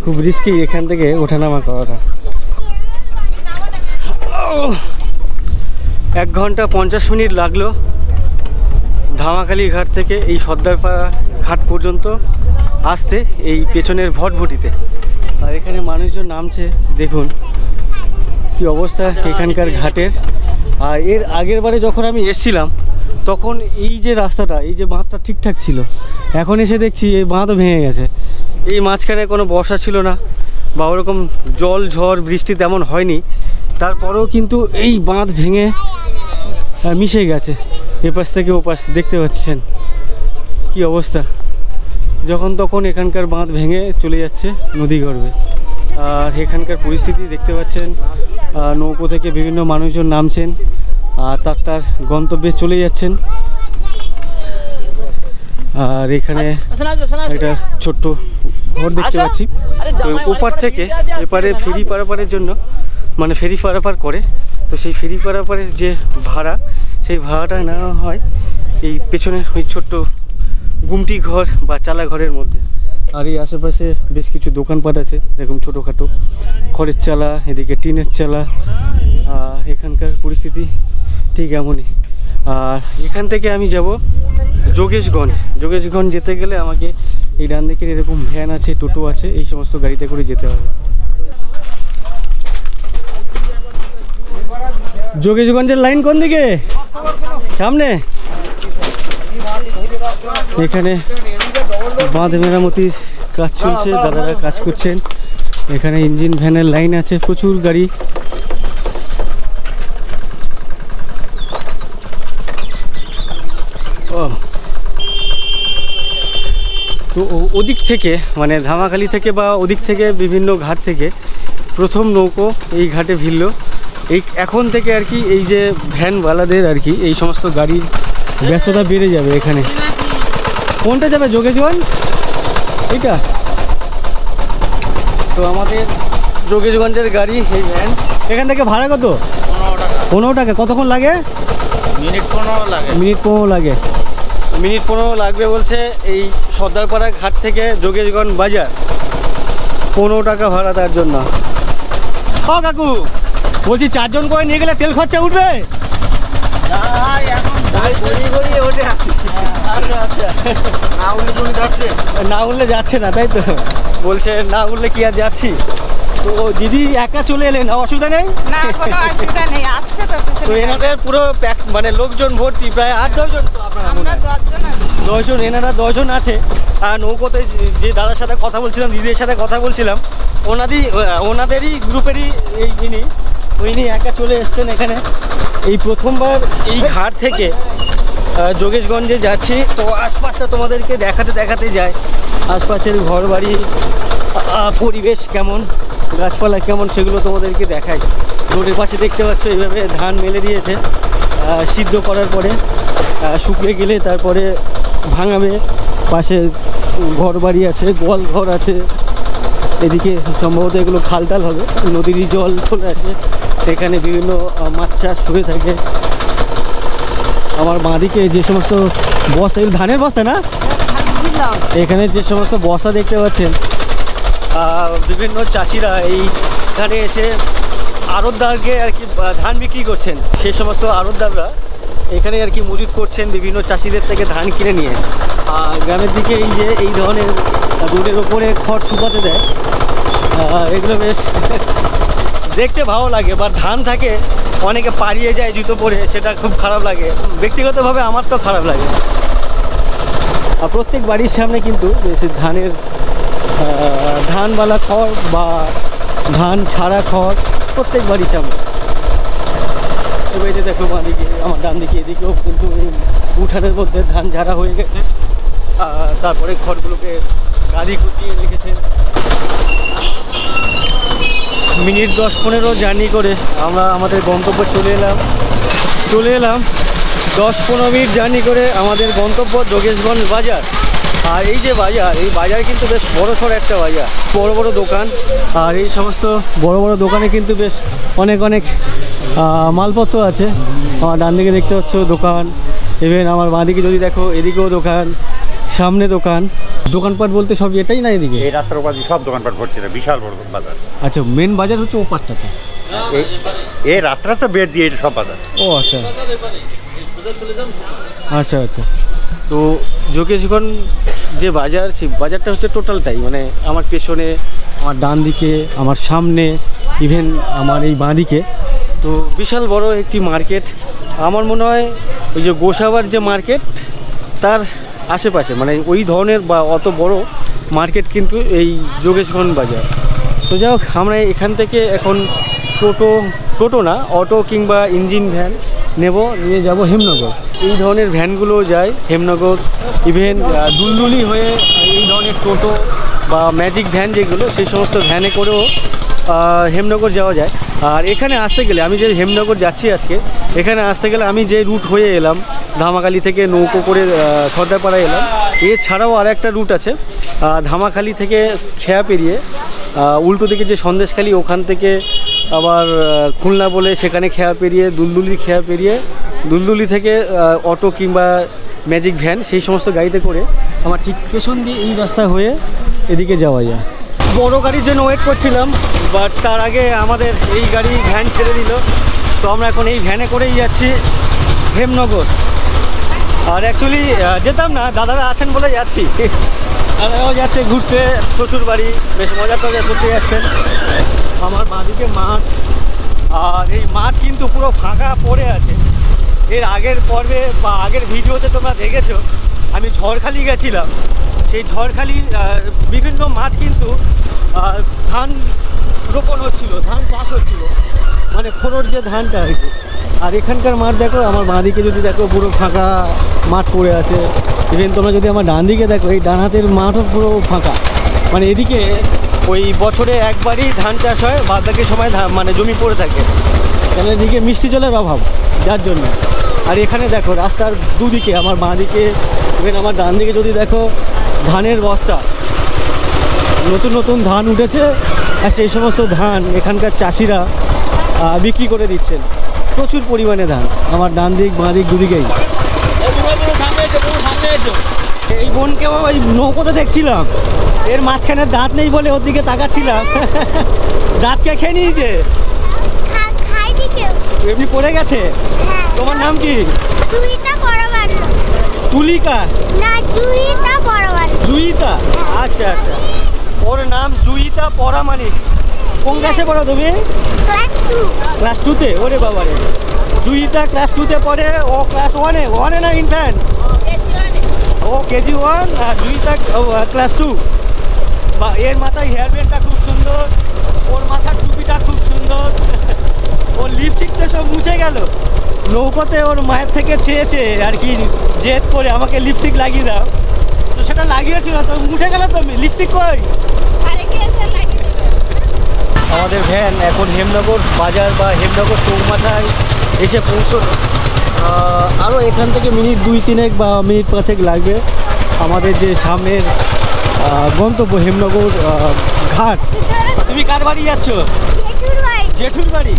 খুব রিস্কি এখান থেকে ওঠানামা করাটা। 1 ঘন্টা 50 মিনিট লাগলো ধামাখালি ঘাট থেকে এই সর্দারপাড়া ঘাট পর্যন্ত আসতে এই পেছনের ভটভটিতে। আর এখানে মানুষজন নামছে, দেখুন কি অবস্থা এখানকার ঘাটের। আর এর আগের বারে যখন আমি এসেছিলাম তখন এই যে রাস্তাটা, এই যে বাঁধটা ঠিকঠাক ছিল, এখন এসে দেখছি এই বাঁধও ভেঙে গেছে। এই মাঝখানে কোনো বর্ষা ছিল না বা ওরকম জল ঝড় বৃষ্টি তেমন হয়নি, তারপরেও কিন্তু এই বাঁধ ভেঙে মিশে গেছে এপাশ থেকে ওপাশ। দেখতে পাচ্ছেন কি অবস্থা, যখন তখন এখানকার বাঁধ ভেঙে চলে যাচ্ছে নদীগর্ভে। আর এখানকার পরিস্থিতি দেখতে পাচ্ছেন, নৌকো থেকে বিভিন্ন মানুষজন নামছেন আর তার গন্তব্যে চলে যাচ্ছেন। আর এখানে একটা ছোট্ট ঘর দেখতে পাচ্ছি। তো ওপার থেকে এপারে ফেরি পারাপারের জন্য, মানে ফেরি পারাপার করে, তো সেই ফেরি পারাপারের যে ভাড়া, সেই ভাড়াটা নেওয়া হয় এই পেছনের ওই ছোট্ট গুমটি ঘর বা চালা ঘরের মধ্যে। আর এই আশেপাশে বেশ কিছু দোকানপাট আছে এরকম ছোটোখাটো, খড়ের চালা, এদিকে টিনের চালা। এখানকার পরিস্থিতি ঠিক এমনই। আর এখান থেকে আমি যাব যোগেশগঞ্জ। যোগেশগঞ্জ যেতে গেলে আমাকে এই ডান দিকের এরকম ভ্যান আছে, টোটো আছে, এই সমস্ত গাড়িতে করে যেতে হবে। যোগেশগঞ্জের লাইন কোন দিকে? সামনে। এখানে বাঁধ মেরামতির কাজ চলছে, দাদারা কাজ করছেন। এখানে ইঞ্জিন ভ্যানের লাইন আছে, প্রচুর গাড়ি। তো ওদিক থেকে, মানে ধামাখালি থেকে বা ওদিক থেকে বিভিন্ন ঘাট থেকে প্রথম নৌকো এই ঘাটে ভিড়ল। এই এখন থেকে আর কি এই যে ভ্যানওয়ালাদের আর কি এই সমস্ত গাড়ির ব্যস্ততা বেড়ে যাবে এখানে। কোনটা যাবে? যোগেশগঞ্জ এইটা। তো আমাদের যোগেশগঞ্জের গাড়ি এই ভ্যান। এখান থেকে ভাড়া কত? 15 টাকা। কতক্ষণ লাগে? মিনিট 15 লাগে। মিনিট 15 লাগে। মিনিট 15 লাগবে বলছে এই সর্দারপাড়া ঘাট থেকে যোগেশগঞ্জ বাজার। 15 টাকা ভাড়া তার জন্য। ও কাকু, বলছি 4 জন করে নিয়ে গেলে তেল খরচা উঠবে? না উঠলে যাচ্ছে না, তাই তো? বলছে না উঠলে কি আর যাচ্ছি। তো দিদি একা চলে এলেন, অসুবিধা নেই? না, কোনো অসুবিধা নেই, আছে তো। তো এনাদের পুরো মানে লোকজন ভর্তি, প্রায় 8-10 জন। তো আপনারা মনে হয় 10 জন, এনারা 10 জন আছে। আর নৌকোতে যে দাদার সাথে কথা বলছিলাম, দিদির সাথে কথা বলছিলাম, ওনাদেরই গ্রুপেরই উনি একা চলে এসছেন এখানে। এই প্রথমবার এই ঘাট থেকে যোগেশগঞ্জে যাচ্ছি। তো আশপাশটা তোমাদেরকে দেখাতে যায়, আশপাশের ঘরবাড়ি, পরিবেশ কেমন, গাছপালা কেমন, সেগুলো তোমাদেরকে দেখাই। রোডের পাশে দেখতে পাচ্ছ এইভাবে ধান মেলে দিয়েছে, সিদ্ধ করার পরে শুকিয়ে গেলে তারপরে ভাঙাবে। পাশে ঘরবাড়ি আছে, গোয়াল ঘর আছে। এদিকে সম্ভবত এগুলো খালটাল হবে, নদীরই জল চলে আসে, এখানে বিভিন্ন মাছ চাষ হয়ে থাকে। আমার বাঁদিকে যে সমস্ত বস্তা, এগুলো ধানের বস্তা না? এখানে যে সমস্ত বস্তা দেখতে পাচ্ছেন, বিভিন্ন চাষিরা এইখানে এসে আড়তদারকে আর কি ধান বিক্রি করছেন। সেই সমস্ত আড়তদাররা এখানে আর কি মজুত করছেন বিভিন্ন চাষিদের থেকে ধান কিনে নিয়ে। আর গ্রামের দিকে এই যে এই ধরনের রোডের ওপরে খড় শুকাতে দেয়, এগুলো বেশ দেখতে ভালো লাগে। বা ধান থাকে, অনেকে পাড়িয়ে যায় জুতো পরে, সেটা খুব খারাপ লাগে। ব্যক্তিগতভাবে আমার তো খারাপ লাগে। আর প্রত্যেক বাড়ির সামনে কিন্তু ধানের ধানবালা খড় বা ধান ছাড়া খড় প্রত্যেক বাড়ির সামনে। এবার এই যে দেখো বাঁদিকে, আমার ডান দিকে, এদিকেও কিন্তু এই উঠানের মধ্যে ধান ঝাড়া হয়ে গেছে। তারপরে খড়গুলোকে গাড়ি গুটিয়ে রেখেছে। মিনিট 10-15 জার্নি করে আমরা আমাদের গন্তব্যে চলে এলাম 10-15 মিনিট জার্নি করে আমাদের গন্তব্য যোগেশগঞ্জ বাজার। আর এই যে বাজার, এই বাজার কিন্তু বেশ বড়সড় একটা বাজার, বড় বড় দোকান। আর এই সমস্ত বড় বড় দোকানে কিন্তু বেশ অনেক মালপত্র আছে। আমার ডান দিকে দেখতে পাচ্ছ দোকান, ইভেন আমার বাঁ দিকে যদি দেখো এদিকেও দোকান, সামনে দোকানপাট বলতে সব এটাই না? এদিকে এই রাস্তার ওপর সব দোকানপাট ভর্তি, বিশাল বড় বাজার। আচ্ছা, মেন বাজার হচ্ছে ওপারটাতে। এই রাস্তা বের দিয়ে এটা সব বাজার। ও আচ্ছা আচ্ছা আচ্ছা। তো যোগেশগঞ্জ যে বাজার, সেই বাজারটা হচ্ছে টোটালটাই, মানে আমার পেছনে, আমার ডান দিকে, আমার সামনে, ইভেন আমার এই বাঁ দিকে, তো বিশাল বড় একটি মার্কেট। আমার মনে হয় ওই যে গোসাবার যে মার্কেট তার আশেপাশে, মানে ওই ধরনের বা অত বড় মার্কেট কিন্তু এই যোগেশগঞ্জ বাজার। তো যাই হোক, আমরা এখান থেকে এখন টোটো না, অটো কিংবা ইঞ্জিন ভ্যান নেব, নিয়ে যাব হেমনগর। এই ধরনের ভ্যানগুলো যায় হেমনগর, ইভেন দুলদুলি হয়ে এই ধরনের টোটো বা ম্যাজিক ভ্যান যেগুলো, সেই সমস্ত ভ্যানে করেও হেমনগর যাওয়া যায়। আর এখানে আসতে গেলে, আমি যে হেমনগর যাচ্ছি আজকে, এখানে আসতে গেলে আমি যে রুট হয়ে এলাম, ধামাখালি থেকে নৌকো করে সর্দারপাড়া এলাম, এছাড়াও আর একটা রুট আছে ধামাখালি থেকে খেয়া পেরিয়ে উল্টো দিকে যে সন্দেশখালি, ওখান থেকে আবার খুলনা বলে সেখানে খেয়া পেরিয়ে দুলদুলি, খেয়া পেরিয়ে দুলদুলি থেকে অটো কিংবা ম্যাজিক ভ্যান, সেই সমস্ত গাড়িতে করে আমার ঠিক পেছন দিয়ে এই রাস্তা হয়ে এদিকে যাওয়া যায়। বড় গাড়ির জন্য ওয়েট করছিলাম, বাট তার আগে আমাদের এই গাড়ি ভ্যান ছেড়ে দিল। তো আমরা এখন এই ভ্যানে করেই যাচ্ছি হেমনগর। আর অ্যাকচুয়ালি যেতাম না, দাদারা আছেন বলে যাচ্ছি। দাদারাও যাচ্ছে ঘুরতে শ্বশুর বাড়ি, বেশ মজা টজা করতে যাচ্ছেন। আমার বাঁদিকে মাঠ, আর এই মাঠ কিন্তু পুরো ফাঁকা পড়ে আছে। এর আগের পর্বে বা আগের ভিডিওতে তোমরা দেখেছো আমি ঝড়খালি গেছিলাম, সেই ঝড়খালির বিভিন্ন মাঠ কিন্তু ধান রোপণ হচ্ছিল, ধান চাষ হচ্ছিল, মানে খোড়োর যে ধানটা আর কি। আর এখানকার মাঠ দেখো, আমার বাঁদিকে যদি দেখো পুরো ফাঁকা মাঠ পড়ে আছে। ইভেন তোমরা যদি আমার ডান দিকে দেখো, এই ডান হাতের মাঠও পুরো ফাঁকা, মানে এদিকে ওই বছরে একবারই ধান চাষ হয়, বাদ বাকি সময় মানে জমি পড়ে থাকে, কেন এদিকে মিষ্টি জলের অভাব, যার জন্য। আর এখানে দেখো রাস্তার দুদিকে, আমার বাঁ দিকে ইভেন আমার ডান দিকে যদি দেখো, ধানের বস্তা, নতুন নতুন ধান উঠেছে, আর সেই সমস্ত ধান এখানকার চাষিরা বিক্রি করে দিচ্ছেন, প্রচুর পরিমাণে ধান। আমার ডান দিক বাঁ দিক দুদিকেই। এই বোনকেও ওই নৌকোতে দেখছিলাম, এর মাঝখানে দাঁত নেই বলে ওর দিকে তাকাচ্ছিলাম। দাঁতকে খেয়ে নিয়েছে, এমনি পড়ে গেছে। তোমার নাম কি? তুলিকা না জুইতা? আচ্ছা আচ্ছা, ওর নাম জুইতা পরামানিক। কোন ক্লাসে পড়ো তুমি? ক্লাস 2-তে? ওরে বাবারে, জুইতা ক্লাস 2-তে পড়ে, ও ক্লাস 1-এ না ইনফ্যান্ট? ও কেজি 1 আর জুইতা ক্লাস 2। বা এর মাথায় হেয়ার ব্যান্ডটা খুব সুন্দর, ওর মাথার টুপিটা খুব সুন্দর, ওর লিপস্টিকটা সব মুছে গেল। নৌকোতে ওর মায়ের থেকে চেয়েছে আর কি, জেদ করে আমাকে লিপস্টিক লাগিয়ে দাও, তো সেটা লাগিয়েছিল, তো মুছে গেল। তো লিপস্টিক কই? আমাদের ভ্যান এখন হেমনগর বাজার বা হেমনগর চৌমাথায় এসে পৌঁছলো। আরও এখান থেকে মিনিট 2-3 বা মিনিট 5 লাগবে আমাদের যে সামনের গন্তব্য হেমনগর ঘাট। তুমি কার বাড়ি যাচ্ছ? জেঠুর বাড়ি।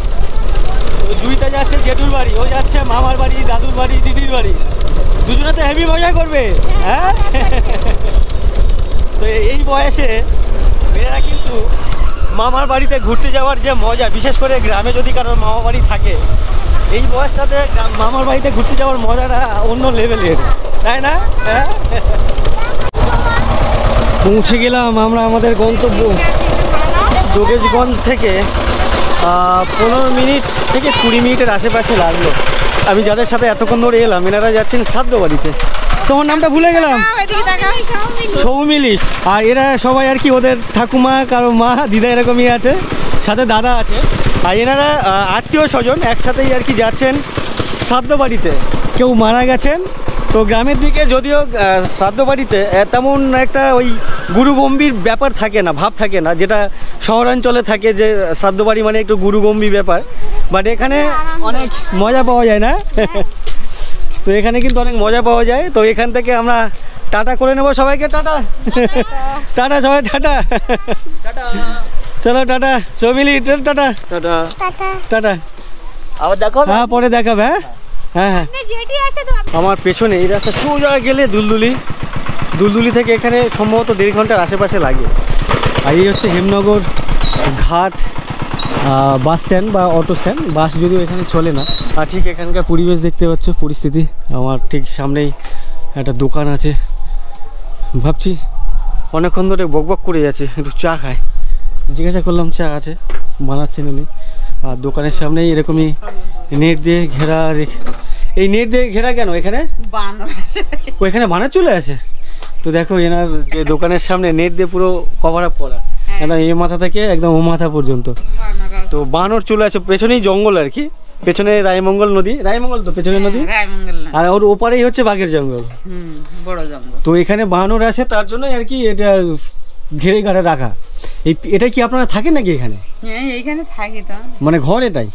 জুইটা যাচ্ছে জেঠুর বাড়ি, ও যাচ্ছে মামার বাড়ি, দাদুর বাড়ি, দিদির বাড়ি। দুজনে তো হেভি মজা করবে, হ্যাঁ? তো এই বয়সে মেয়েরা কিন্তু মামার বাড়িতে ঘুরতে যাওয়ার যে মজা, বিশেষ করে গ্রামে যদি কারোর মামা বাড়ি থাকে, এই বয়সটাতে মামার বাড়িতে ঘুরতে যাওয়ার মজাটা অন্য লেভেলের, তাই না? হ্যাঁ, পৌঁছে গেলাম আমরা আমাদের গন্তব্য। যোগেশগঞ্জ থেকে 15 মিনিট থেকে 20 মিনিটের আশেপাশে লাগলো। আমি যাদের সাথে এতক্ষণ ধরে এলাম, এনারা যাচ্ছেন সাদ্যবাড়িতে। তোমার নামটা ভুলে গেলাম। সৌমিলি। আর এরা সবাই আর কি, ওদের ঠাকুমা, কারো মা, দিদা এরকমই আছে, সাথে দাদা আছে। আর এনারা আত্মীয় স্বজন একসাথেই আর কি যাচ্ছেন শ্রাদ্ধ বাড়িতে। কেউ মারা গেছেন, তো গ্রামের দিকে যদিও শ্রাদ্ধ বাড়িতে তেমন একটা ওই গুরুগম্ভীর ব্যাপার থাকে না, ভাব থাকে না, যেটা শহরাঞ্চলে থাকে, যে শ্রাদ্ধ বাড়ি মানে একটু গুরুগম্ভীর ব্যাপার। বাট এখানে অনেক মজা পাওয়া যায় না? তো এখানে কিন্তু অনেক মজা পাওয়া যায়। তো এখান থেকে আমরা টাটা করে নেবো সবাইকে। টাটা টাটা সবাই, টাটা চলো, tata Soumili, tata tata tata. আবার দেখো, হ্যাঁ পরে দেখাবে। হ্যাঁ হ্যাঁ হ্যাঁ। আমার পেছনে এই রাস্তা সোজা গেলে দুলদুলি থেকে এখানে সম্ভবত 1.5 ঘন্টার আশেপাশে লাগে। আর এই হচ্ছে হেমনগর ঘাট। বাস স্ট্যান্ড বা অটো স্ট্যান্ড, বাস যদিও এখানে চলে না। আর ঠিক এখানকার পরিবেশ দেখতে পাচ্ছ, পরিস্থিতি। আমার ঠিক সামনেই একটা দোকান আছে, ভাবছি অনেকক্ষণ ধরে বকবক করে যাচ্ছে, একটু চা খায়। জিজ্ঞাসা করলাম চা আছে, বানাচ্ছেন উনি। আর দোকানের সামনেই এরকমই নেট দিয়ে ঘেরা রেখে। এই নেট দিয়ে ঘেরা কেন এখানে? ওইখানে বানর চলে আছে। তো দেখো এনার যে দোকানের সামনে নেট দিয়ে পুরো কভার আপ করা, একদম এই মাথা থেকে একদম ও মাথা পর্যন্ত। তো বানর চলে আসে, পেছনেই জঙ্গল আর কি, পেছনে রায়মঙ্গল নদী, রায়মঙ্গল তো পেছনে নদী, আর ওর ওপারেই হচ্ছে বাঘের জঙ্গল, বড় জঙ্গল। তো এখানে বানর আসে, তার জন্য আর কি এটা ঘিরে ঘাড়ে রাখা। এটা কি আপনারা থাকেন নাকি এখানে? হ্যাঁ, এইখানে থাকি তো। মানে ঘর এটাই?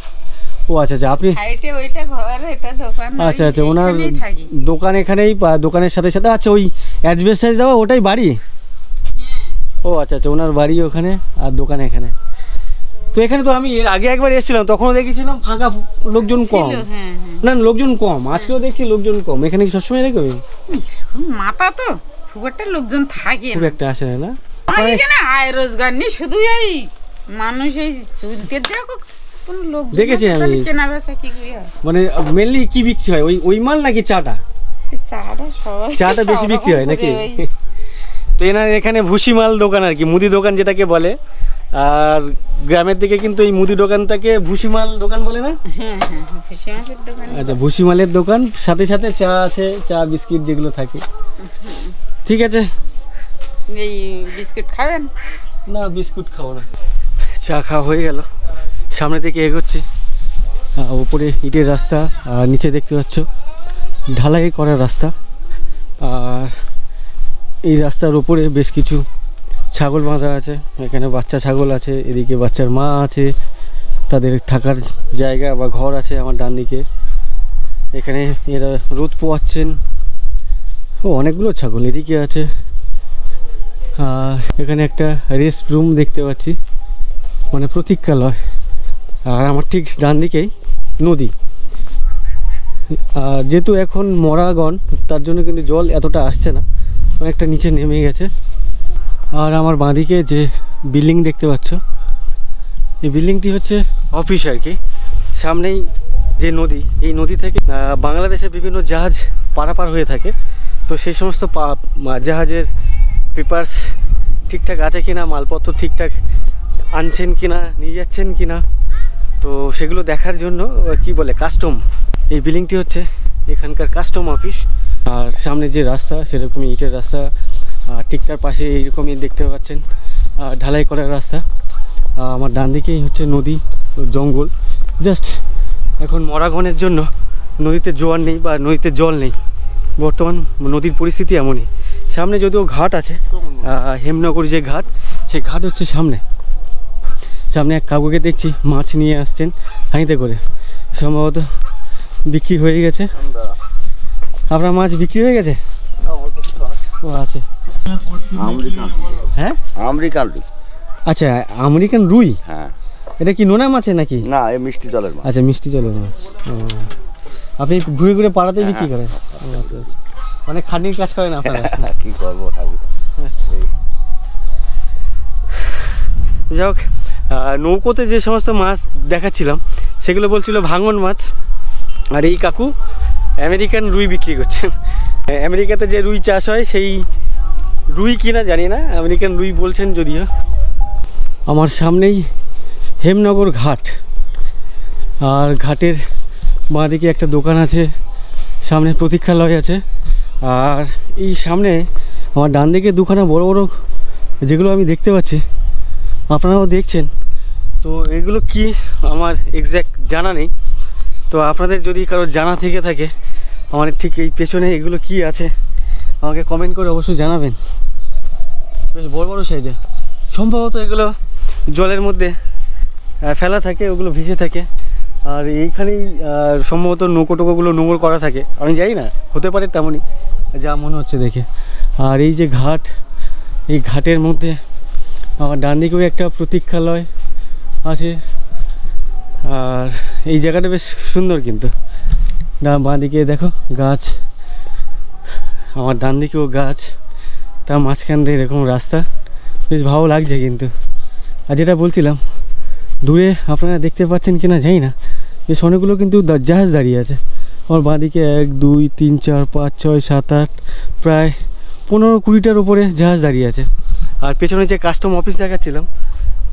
ও আচ্ছা আচ্ছা, আপনি সাইডে ওইটা ঘর, এটা দোকান। আচ্ছা আচ্ছা, ওনার এইখানেই থাকি। দোকান এখানেই, দোকানের সাথে সাথে আচ্ছা ওই অ্যাডভেস্টাইজ দেওয়া ওটাই বাড়ি? ও আচ্ছা আচ্ছা, ওনার বাড়ি ওখানে আর দোকান এখানে। তো এখানে তো আমি এর আগে একবার এসেছিলাম, তখনও দেখেছিলাম ফাঁকা, লোকজন কম। হ্যাঁ, না লোকজন কম, আজকেও দেখছি লোকজন কম। এখানে কি সবসময় এরকম? মাথা তো খুব একটা লোকজন থাকে খুব না। একটা আসে না। আর এখানে আয় রোজগার নেই, শুধু এই মানুষ এই চুলতে দেখো কোন লোক দেখেছি আমি। কেনা বেচা কি করি হয়? মানে মেনলি কি বিক্রি হয়, ওই মাল নাকি চাটা? এই চাটা সবাই, চাটা বেশি বিক্রি হয় নাকি? তো এনার এখানে ভুসি মাল দোকান আর কি, মুদি দোকান যেটাকে বলে। আর গ্রামের দিকে কিন্তু এই মুদি দোকানটাকে ভুসি মাল দোকান বলে না? হ্যাঁ হ্যাঁ, ভুসি মালের দোকান। আচ্ছা, ভুসি মালের দোকান, সাথে সাথে চা আছে, চা বিস্কিট যেগুলো থাকে। ঠিক আছে, এই বিস্কুট খাবেন? না বিস্কুট খাবো না, চা খাওয়া হয়ে গেল। সামনে থেকে এগোচ্ছি, ওপরে ইটের রাস্তা, আর নিচে দেখতে পাচ্ছ ঢালাই করা রাস্তা। আর এই রাস্তার উপরে বেশ কিছু ছাগল বাঁধা আছে, এখানে বাচ্চা ছাগল আছে, এদিকে বাচ্চার মা আছে, তাদের থাকার জায়গা বা ঘর আছে আমার ডান দিকে। এখানে এরা রোদ পোয়াচ্ছেন। ও অনেকগুলো ছাগল এদিকে আছে। আর এখানে একটা রেস্ট রুম দেখতে পাচ্ছি, মানে প্রতীক্ষালয়। আর আমার ঠিক ডান দিকেই নদী। আর যেহেতু এখন মরাগণ, তার জন্য কিন্তু জল এতটা আসছে না, অনেকটা নিচে নেমে গেছে। আর আমার বাঁদিকে যে বিল্ডিং দেখতে পাচ্ছ, এই বিল্ডিংটি হচ্ছে অফিস আর কি। সামনেই যে নদী, এই নদী থেকে বাংলাদেশের বিভিন্ন জাহাজ পারাপার হয়ে থাকে। তো সেই সমস্ত জাহাজের পেপারস ঠিকঠাক আছে কিনা, মালপত্র ঠিকঠাক আনছেন কিনা, নিয়ে যাচ্ছেন কিনা, তো সেগুলো দেখার জন্য কি বলে কাস্টম, এই বিল্ডিংটি হচ্ছে এখানকার কাস্টম অফিস। আর সামনে যে রাস্তা সেরকমই ইটের রাস্তা, আর ঠিক তার পাশে এইরকমই দেখতে পাচ্ছেন ঢালাই করার রাস্তা। আমার ডান দিকেই হচ্ছে নদী, জঙ্গল। জাস্ট এখন মরাগণের জন্য নদীতে জোয়ার নেই বা নদীতে জল নেই, বর্তমান নদীর পরিস্থিতি এমনই। সামনে যদিও ঘাট আছে, হেমনগর যে ঘাট, সেই ঘাট হচ্ছে সামনে। সামনে এক কাকুকে দেখছি মাছ নিয়ে আসছেন হাঁড়িতে করে, সম্ভবত বিক্রি হয়ে গেছে। আপনার মাছ বিক্রি হয়ে গেছে? ও আছে। হ্যাঁ, আমেরিকান রুই। আচ্ছা, আমেরিকান রুই। হ্যাঁ, এটা কি নোনা মাছ নাকি? না, এই মিষ্টি জলের মাছ। আচ্ছা, মিষ্টি জলের মাছ। আপনি ঘুরে ঘুরে পাড়াতে বিক্রি করেন? আচ্ছা আচ্ছা, অনেক খাটনির কাজ করেন আপনারা। কি করবো, থাকি। যাই হোক, নৌকোতে যে সমস্ত মাছ দেখাচ্ছিলাম সেগুলো বলছিল ভাঙন মাছ। আর এই কাকু আমেরিকান রুই বিক্রি করছেন। আমেরিকাতে যে রুই চাষ হয় সেই রুই কিনা জানি না, আমেরিকান রুই বলছেন যদিও। আমার সামনেই হেমনগর ঘাট, আর ঘাটের বাঁদিকে একটা দোকান আছে, সামনে প্রতীক্ষালয় আছে। আর এই সামনে আমার ডান দিকে দুখানা বড় বড় যেগুলো আমি দেখতে পাচ্ছি, আপনারাও দেখছেন। তো এগুলো কি আমার এক্স্যাক্ট জানা নেই, তো আপনাদের যদি কারো জানা থেকে থাকে আমার ঠিক এই পেছনে এগুলো কি আছে আমাকে কমেন্ট করে অবশ্যই জানাবেন। বেশ বড় বড় সাইজে, সম্ভবত এগুলো জলের মধ্যে ফেলা থাকে, ওগুলো ভিজে থাকে। আর এইখানেই সম্ভবত নৌকো টোকোগুলো নোংর করা থাকে, আমি জানি না, হতে পারে তেমনই যা মনে হচ্ছে দেখে। আর এই যে ঘাট, এই ঘাটের মধ্যে আমার ডান দিকেও একটা প্রতীক্ষালয় আছে। আর এই জায়গাটা বেশ সুন্দর, কিন্তু বাঁ দিকে দেখো গাছ, আমার ডান দিকেও গাছ, তার মাঝখান দিয়ে এরকম রাস্তা, বেশ ভালো লাগছে কিন্তু। আর যেটা বলছিলাম, দূরে আপনারা দেখতে পাচ্ছেন কিনা জানি না, বেশ অনেকগুলো কিন্তু জাহাজ দাঁড়িয়ে আছে। আমার বাঁদিকে 1 2 3 4 5 6 7 8 প্রায় 15-20টার উপরে জাহাজ দাঁড়িয়ে আছে। আর পেছনে যে কাস্টম অফিস দেখাচ্ছিলাম,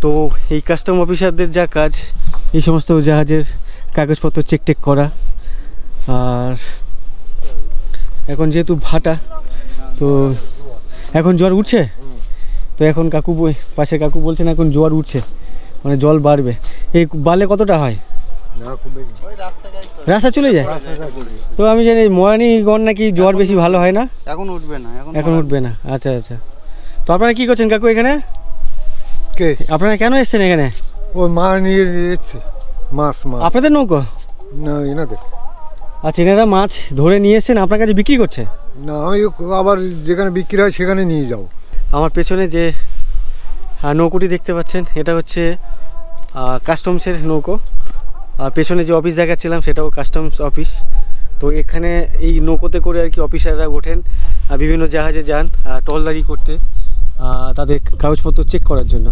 তো এই কাস্টম অফিসারদের যা কাজ এই সমস্ত জাহাজের কাগজপত্র চেক করা। আর এখন যেহেতু ভাটা, তো এখন জল উঠছে, তো এখন পাশে কাকু বলছেন এখন জল উঠছে, মানে জল বাড়বে। এই বালে কতটা হয়? রাস্তা চলে যায়। তো আমি জানি মরানিগঞ্জ নাকি জোয়ার বেশি ভালো হয় না, এখন উঠবে না, এখন উঠবে না। আচ্ছা আচ্ছা, তো আপনারা কি করছেন কাকু এখানে? কে? আপনারা কেন এসছেন এখানে? ওই মা নিয়ে যাচ্ছে মাছ। আপনাদের নৌকো? না, এনাদের। আচ্ছা, এনারা মাছ ধরে নিয়ে এসছেন আপনার কাছে বিক্রি করছে? না, আমি আবার যেখানে বিক্রি হয় সেখানে নিয়ে যাও। আমার পেছনে যে নৌকোটি দেখতে পাচ্ছেন, এটা হচ্ছে কাস্টমসের নৌকো। আর পেছনে যে অফিস দেখাচ্ছিলাম সেটাও কাস্টমস অফিস। তো এখানে এই নৌকোতে করে আর কি অফিসাররা ওঠেন, বিভিন্ন জাহাজে যান টহলদারি করতে, তাদের কাগজপত্র চেক করার জন্য।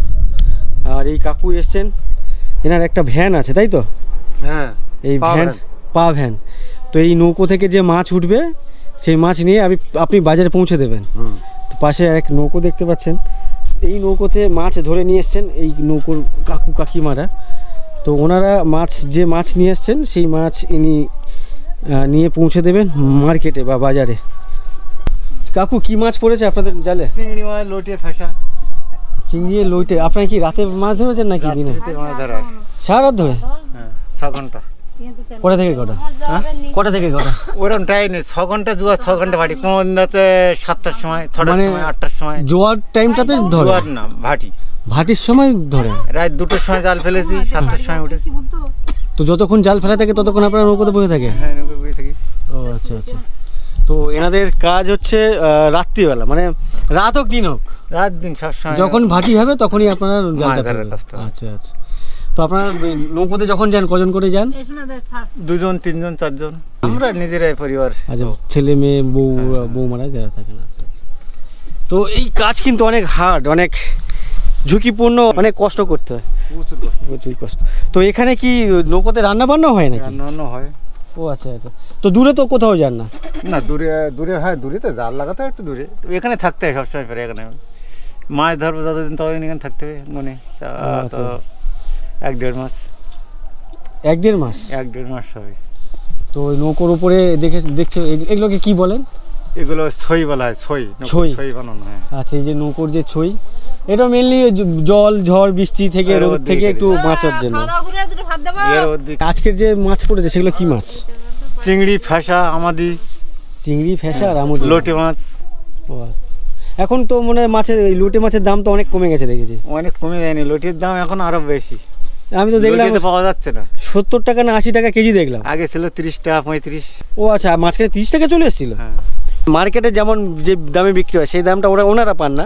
আর এই কাকু এসছেন, এনার একটা ভ্যান আছে তাই তো? হ্যাঁ, এই পা ভ্যান। তো এই নৌকো থেকে যে মাছ উঠবে সেই মাছ নিয়ে আপনি বাজারে পৌঁছে দেবেন। তো পাশে এক নৌকো দেখতে পাচ্ছেন, এই নৌকোতে মাছ ধরে নিয়ে এসছেন এই নৌকোর কাকিমারা। তো ওনারা যে মাছ নিয়ে এসছেন সেই মাছ ইনি নিয়ে পৌঁছে দেবেন মার্কেটে বা বাজারে। কাকু কি মাছ পড়েছে আপনাদের জালে? চিংড়ি মাছ, লইটে, ফেসা। চিংড়ি, লইটে। আপনারা কি রাতে মাছ ধরেছেন নাকি দিনে? মাছ ধরা হয়। সারা রাত ধরে? হ্যাঁ, 6 ঘন্টা। কটা থেকে কটা? কটা থেকে কটা? ওরকম টাইম নেই, 6 ঘন্টা জোয়ার, 6 ঘন্টা ভাটি। কোন দিনতে 7টার সময়, 6টার সময়, 8টার সময়। জোয়ার টাইমটাতে ধরে? জোয়ার না, ভাটির সময় ধরে। রাত 2টার সময় জাল ফেলেছি, 7টার সময় উঠেছি। তো যতক্ষণ জাল ফেলা থাকে ততক্ষণ আপনারা নৌকোতে বসে থাকে? হ্যাঁ, নৌকো বসে থাকি। ও আচ্ছা আচ্ছা। তো এনাদের কাজ হচ্ছে রাত্রিবেলা, মানে রাত হোক দিন হোক, রাত দিন সব সময় যখন ভাটি হবে তখনই আপনারা জালটা ধরার ফেলবেন। কাজটা। আচ্ছা আচ্ছা। তো আপনারা নৌকোতে যখন যান কজন করে যান? 2 জন, 3 জন, 4 জন। আমরা নিজেরাই পরিবার। আচ্ছা, ছেলে মেয়ে বৌমারা যারা থাকেন। আচ্ছা আচ্ছা। তো এই কাজ কিন্তু অনেক হার্ড, অনেক ঝুঁকিপূর্ণ, অনেক কষ্ট করতে হয়, প্রচুর কষ্ট। তো এখানে কি নৌকোতে রান্না বান্না হয় নাকি? রান্না হয়। ও আচ্ছা আচ্ছা। তো দূরে তো কোথাও যান না? না, দূরে হয়, দূরে তো জাল লাগাতে হয় একটু দূরে। তো এখানে থাকতে হয় সবসময়, পরে এখানে মাছ ধরবো যতদিন ততদিন এখানে থাকতে হবে। মনে তো 1-1.5 মাস। 1-1.5 মাস? 1-1.5 মাস হবে। তো ওই নৌকোর উপরে দেখছে এগুলোকে কি বলেন? এগুলো ছই বলা হয়। ছই বানানো হয়। আচ্ছা, এই যে নৌকোর যে ছই, এটা মেনলি জল ঝড় বৃষ্টি থেকে, রোদ থেকে একটু বাঁচার জন্য। আজকের যে মাছ পড়েছে সেগুলো কি মাছ? চিংড়ি, ফেসা, আমাদি। চিংড়ি, ফেসা আর আমুদি। লোটে মাছ। ও, এখন তো মনে হয় এই লোটে মাছের দাম তো অনেক কমে গেছে দেখেছি। অনেক কমে যায়নি, লোটের দাম এখন আরো বেশি। আমি তো দেখলাম পাওয়া যাচ্ছে না। 70 টাকা না 80 টাকা কেজি দেখলাম। আগে ছিল 30 টাকা, 35। ও আচ্ছা, মাঝখানে 30 টাকা চলে এসেছিল। হ্যাঁ, মার্কেটে যেমন যে দামে বিক্রি হয় সেই দামটা ওনারা পান না।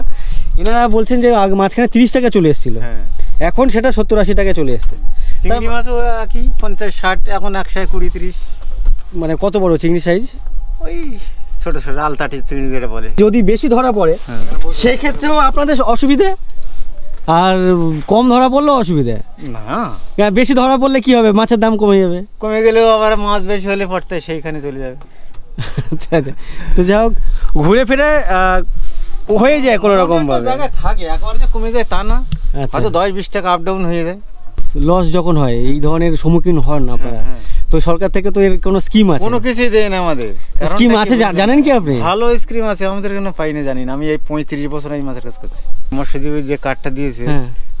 এনারা বলছেন যে মাঝখানে 30 টাকা চলে এসেছিল, হ্যাঁ, এখন সেটা 70-80 টাকায় চলে এসছে। চিংড়ি মাছও একই 50-60, এখন 120-30। মানে কত বড় চিংড়ি সাইজ? ওই ছোট ছোট আলতাটি চিংড়ি যেটা বলে। যদি বেশি ধরা পড়ে সেক্ষেত্রেও আপনাদের অসুবিধে, আর কম ধরা পড়লেও অসুবিধে না। বেশি ধরা পড়লে কি হবে? মাছের দাম কমে যাবে। কমে গেলেও আবার মাছ বেশি হলে পড়তে সেইখানে চলে যাবে। আচ্ছা আচ্ছা। তো যাই হোক, ঘুরে ফিরে হয়ে যায় কোনো রকম ভাবে। জায়গায় থাকে, একবার যে কমে যায় তা না। আচ্ছা, হয়তো 10-20 টাকা আপ ডাউন হয়ে যায়। লস যখন হয় এই ধরনের সম্মুখীন হন আপনারা, তো সরকার থেকে তো এর কোনো স্কিম আছে? কোনো কিছুই দেয় না আমাদের। স্কিম আছে জানেন কি আপনি? ভালো স্কিম আছে, আমাদের কোনো পাই না, জানি না। আমি এই 35 বছর এই মাছের কাজ করছি। মৎস্যজীবী যে কার্ডটা দিয়েছে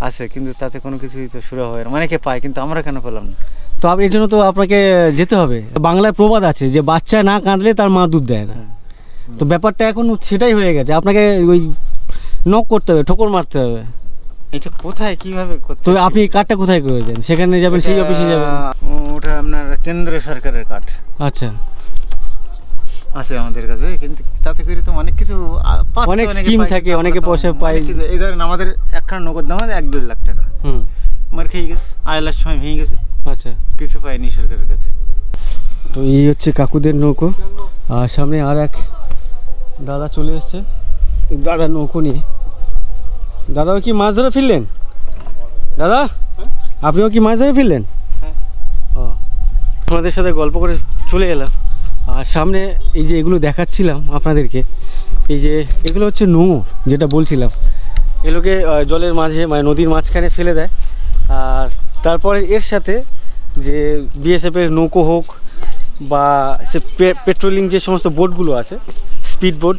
আছে, কিন্তু তাতে কোনো কিছুই তো শুরু হয় না। মানে কে পায়, কিন্তু আমরা কেন পেলাম না? তো এর জন্য তো আপনাকে যেতে হবে। বাংলায় প্রবাদ আছে যে বাচ্চা না কাঁদলে তার মা দুধ দেয় না। তো ব্যাপারটা এখন সেটাই হয়ে গেছে, আপনাকে ওই নক করতে হবে, ঠোকর মারতে হবে। এটা কোথায় কিভাবে করতে? তো আপনি কার্ডটা কোথায় করেছেন? সেখানে যাবেন, সেই অফিসে যাবেন? ওটা আপনার কেন্দ্র সরকারের কার্ড। আচ্ছা, আছে আমাদের কাছে, কিন্তু তাতে করে তো অনেক কিছু অনেক স্কিম থাকে, অনেকে পয়সা পায়। এই ধরেন আমাদের একখানা নগদ দাম 1-1.5 লাখ টাকা মার খেয়ে গেছে, আয়লার সময় ভেঙে গেছে। আচ্ছা, কিছু পাইনি সরকারের কাছে। তো এই হচ্ছে কাকুদের নৌকো। আর সামনে আর এক দাদা চলে এসছে, দাদা নৌকো নিয়ে। দাদা কি মাছ ধরে ফিরলেন? দাদা আপনিও কি মাছ ধরে ফিরলেন? ও, আপনাদের সাথে গল্প করে চলে এলাম। আর সামনে এই যে এগুলো দেখাচ্ছিলাম আপনাদেরকে, এই যে এগুলো হচ্ছে নোঙর, যেটা বলছিলাম, এগুলোকে জলের মাঝে মানে নদীর মাঝখানে ফেলে দেয়। আর তারপরে এর সাথে যে বিএসএফের নৌকো হোক বা সে পেট্রোলিং যে সমস্ত বোটগুলো আছে, স্পিড বোট,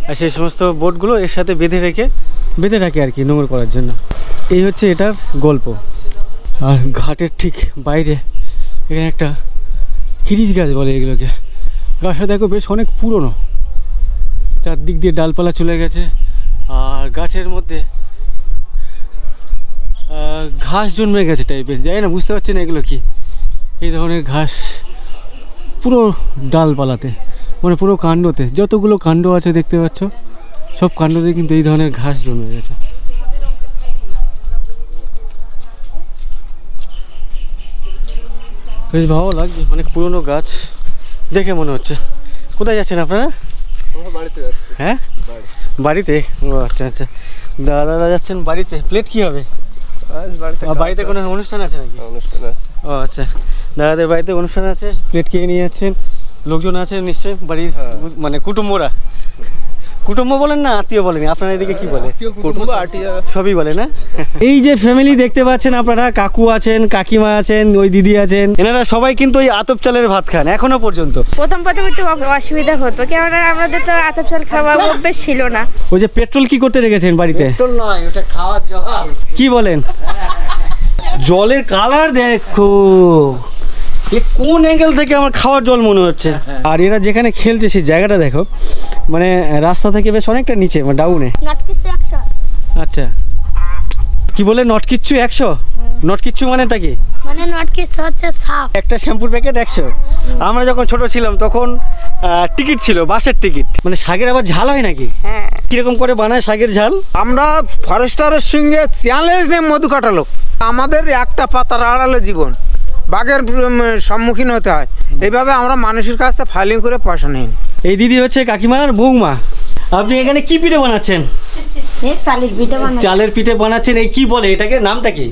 আর সেই সমস্ত বোটগুলো এর সাথে বেঁধে রাখে আর কি নোঙর করার জন্য। এই হচ্ছে এটার গল্প। আর ঘাটের ঠিক বাইরে এখানে একটা হিরিজ গাছ বলে এগুলোকে। গাছটা দেখো বেশ অনেক পুরনো, চারদিক দিয়ে ডালপালা চলে গেছে। আর গাছের মধ্যে ঘাস জন্মে গেছে টাইপের, জানি না, বুঝতে পারছি না এগুলো কি। এই ধরনের ঘাস পুরো ডালপালাতে, মানে পুরো কাণ্ডতে, যতগুলো কাণ্ড আছে দেখতে পাচ্ছ, সব কাণ্ডতে কিন্তু এই ধরনের ঘাস জন্মে গেছে। বেশ ভালো লাগছে, অনেক পুরনো গাছ দেখে মনে হচ্ছে। কোথায় যাচ্ছেন আপনারা? বাড়িতে যাচ্ছি। হ্যাঁ, বাড়িতে? ও আচ্ছা আচ্ছা, দাদারা যাচ্ছেন বাড়িতে। প্লেট কি হবে? বাড়িতে কোনো অনুষ্ঠান আছে নাকি? অনুষ্ঠান আছে। ও আচ্ছা, দাদাদের বাড়িতে অনুষ্ঠান আছে, প্লেট খেয়ে নিয়ে যাচ্ছেন। লোকজন আছে নিশ্চয়ই বাড়ির, মানে কুটুম্বরা। কুটুম্ব বলেন না আত্মীয় বলেন? আপনারা এদিকে কি বলে? কুটুম্ব আটিয়া সবই বলে না? এই যে ফ্যামিলি দেখতে পাচ্ছেন আপনারা, কাকু আছেন, কাকিমা আছেন, ওই দিদি আছেন, এনারা সবাই কিন্তু ওই আতপ চালের ভাত খান এখনো পর্যন্ত। প্রথম একটু অসুবিধা হতো, কেননা আমাদের তো আতপ চাল খাওয়া অভ্যেস ছিল না। ওই যে পেট্রোল কি করতে রেখেছেন বাড়িতে? পেট্রোল নয়, ওটা খাওয়ার জল। কি বলেন? জলের কালার দেখো, এ কোন অ্যাঙ্গেল থেকে আমার খাওয়ার জল মনে হচ্ছে। আর এরা যেখানে খেলছে সেই জায়গাটা দেখো, মানে রাস্তা থেকে বেশ অনেকটা নিচে, মানে ডাউনে। নট কিছু 100। আচ্ছা, কি বলে নট কিচ্ছু 100? নট কিচ্ছু মানেটা কি? মানে নট কিছু হচ্ছে সাপ। একটা শ্যাম্পুর প্যাকেট 100। আমরা যখন ছোট ছিলাম তখন টিকিট ছিল, বাসের টিকিট। মানে শাকের আবার ঝাল হয় নাকি? হ্যাঁ। কিরকম করে বানায় শাকের ঝাল? আমরা ফরেস্টারের সঙ্গে চ্যালেঞ্জ নিয়ে মধু কাটালো। আমাদের একটা পাতার আড়ালে জীবন, বাঘের সম্মুখীন হতে হয়। এইভাবে আমরা মানুষের কাছ থেকে ফাইলিং করে পয়সা নিই। এই দিদি হচ্ছে কাকিমার বৌমা। আপনি এখানে কি পিঠে বানাচ্ছেন? চালের পিঠে বানাই। চালের পিঠে বানাচ্ছেন। এই কি বলে এটাকে, নামটা কি?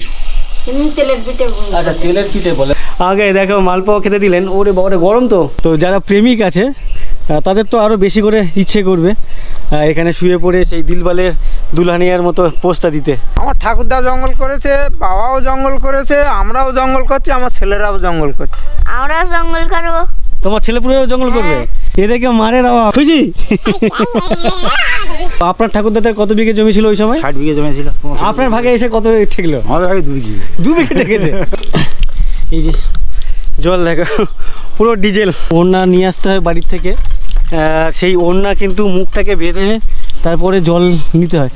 তেলের পিঠে। আচ্ছা, তেলের পিঠে বলে। আগে দেখো মালপোয়া খেতে দিলেন, ওরে বাবারে গরম তো যারা প্রেমিক আছে তাদের তো আরও বেশি করে ইচ্ছে করবে এখানে শুয়ে পড়ে সেই দিলবালের দুলহানিয়ার মতো পোস্টটা দিতে। আমার ঠাকুরদা জঙ্গল করেছে, বাবাও জঙ্গল করেছে, আমরাও জঙ্গল করছি, আমার ছেলেরাও জঙ্গল করছে। আমরা জঙ্গল করবো। তোমার ছেলে পুরো জঙ্গল করবে? এদেরকে মারের আওয়াজ খুশি। আপনার ঠাকুরদাদের কত বিঘে জমি ছিল ওই সময়? 60 বিঘে জমি ছিল। আপনার ভাগে এসে কত ঠেকলো? আমাদের আগে 2 বিঘে। 2 বিঘে ঠেকেছে। এই যে জল দেখো, পুরো ডিজেল। ওড়না নিয়ে আসতে হয় বাড়ির থেকে, সেই ওড়না কিন্তু মুখটাকে বেঁধে তারপরে জল নিতে হয়।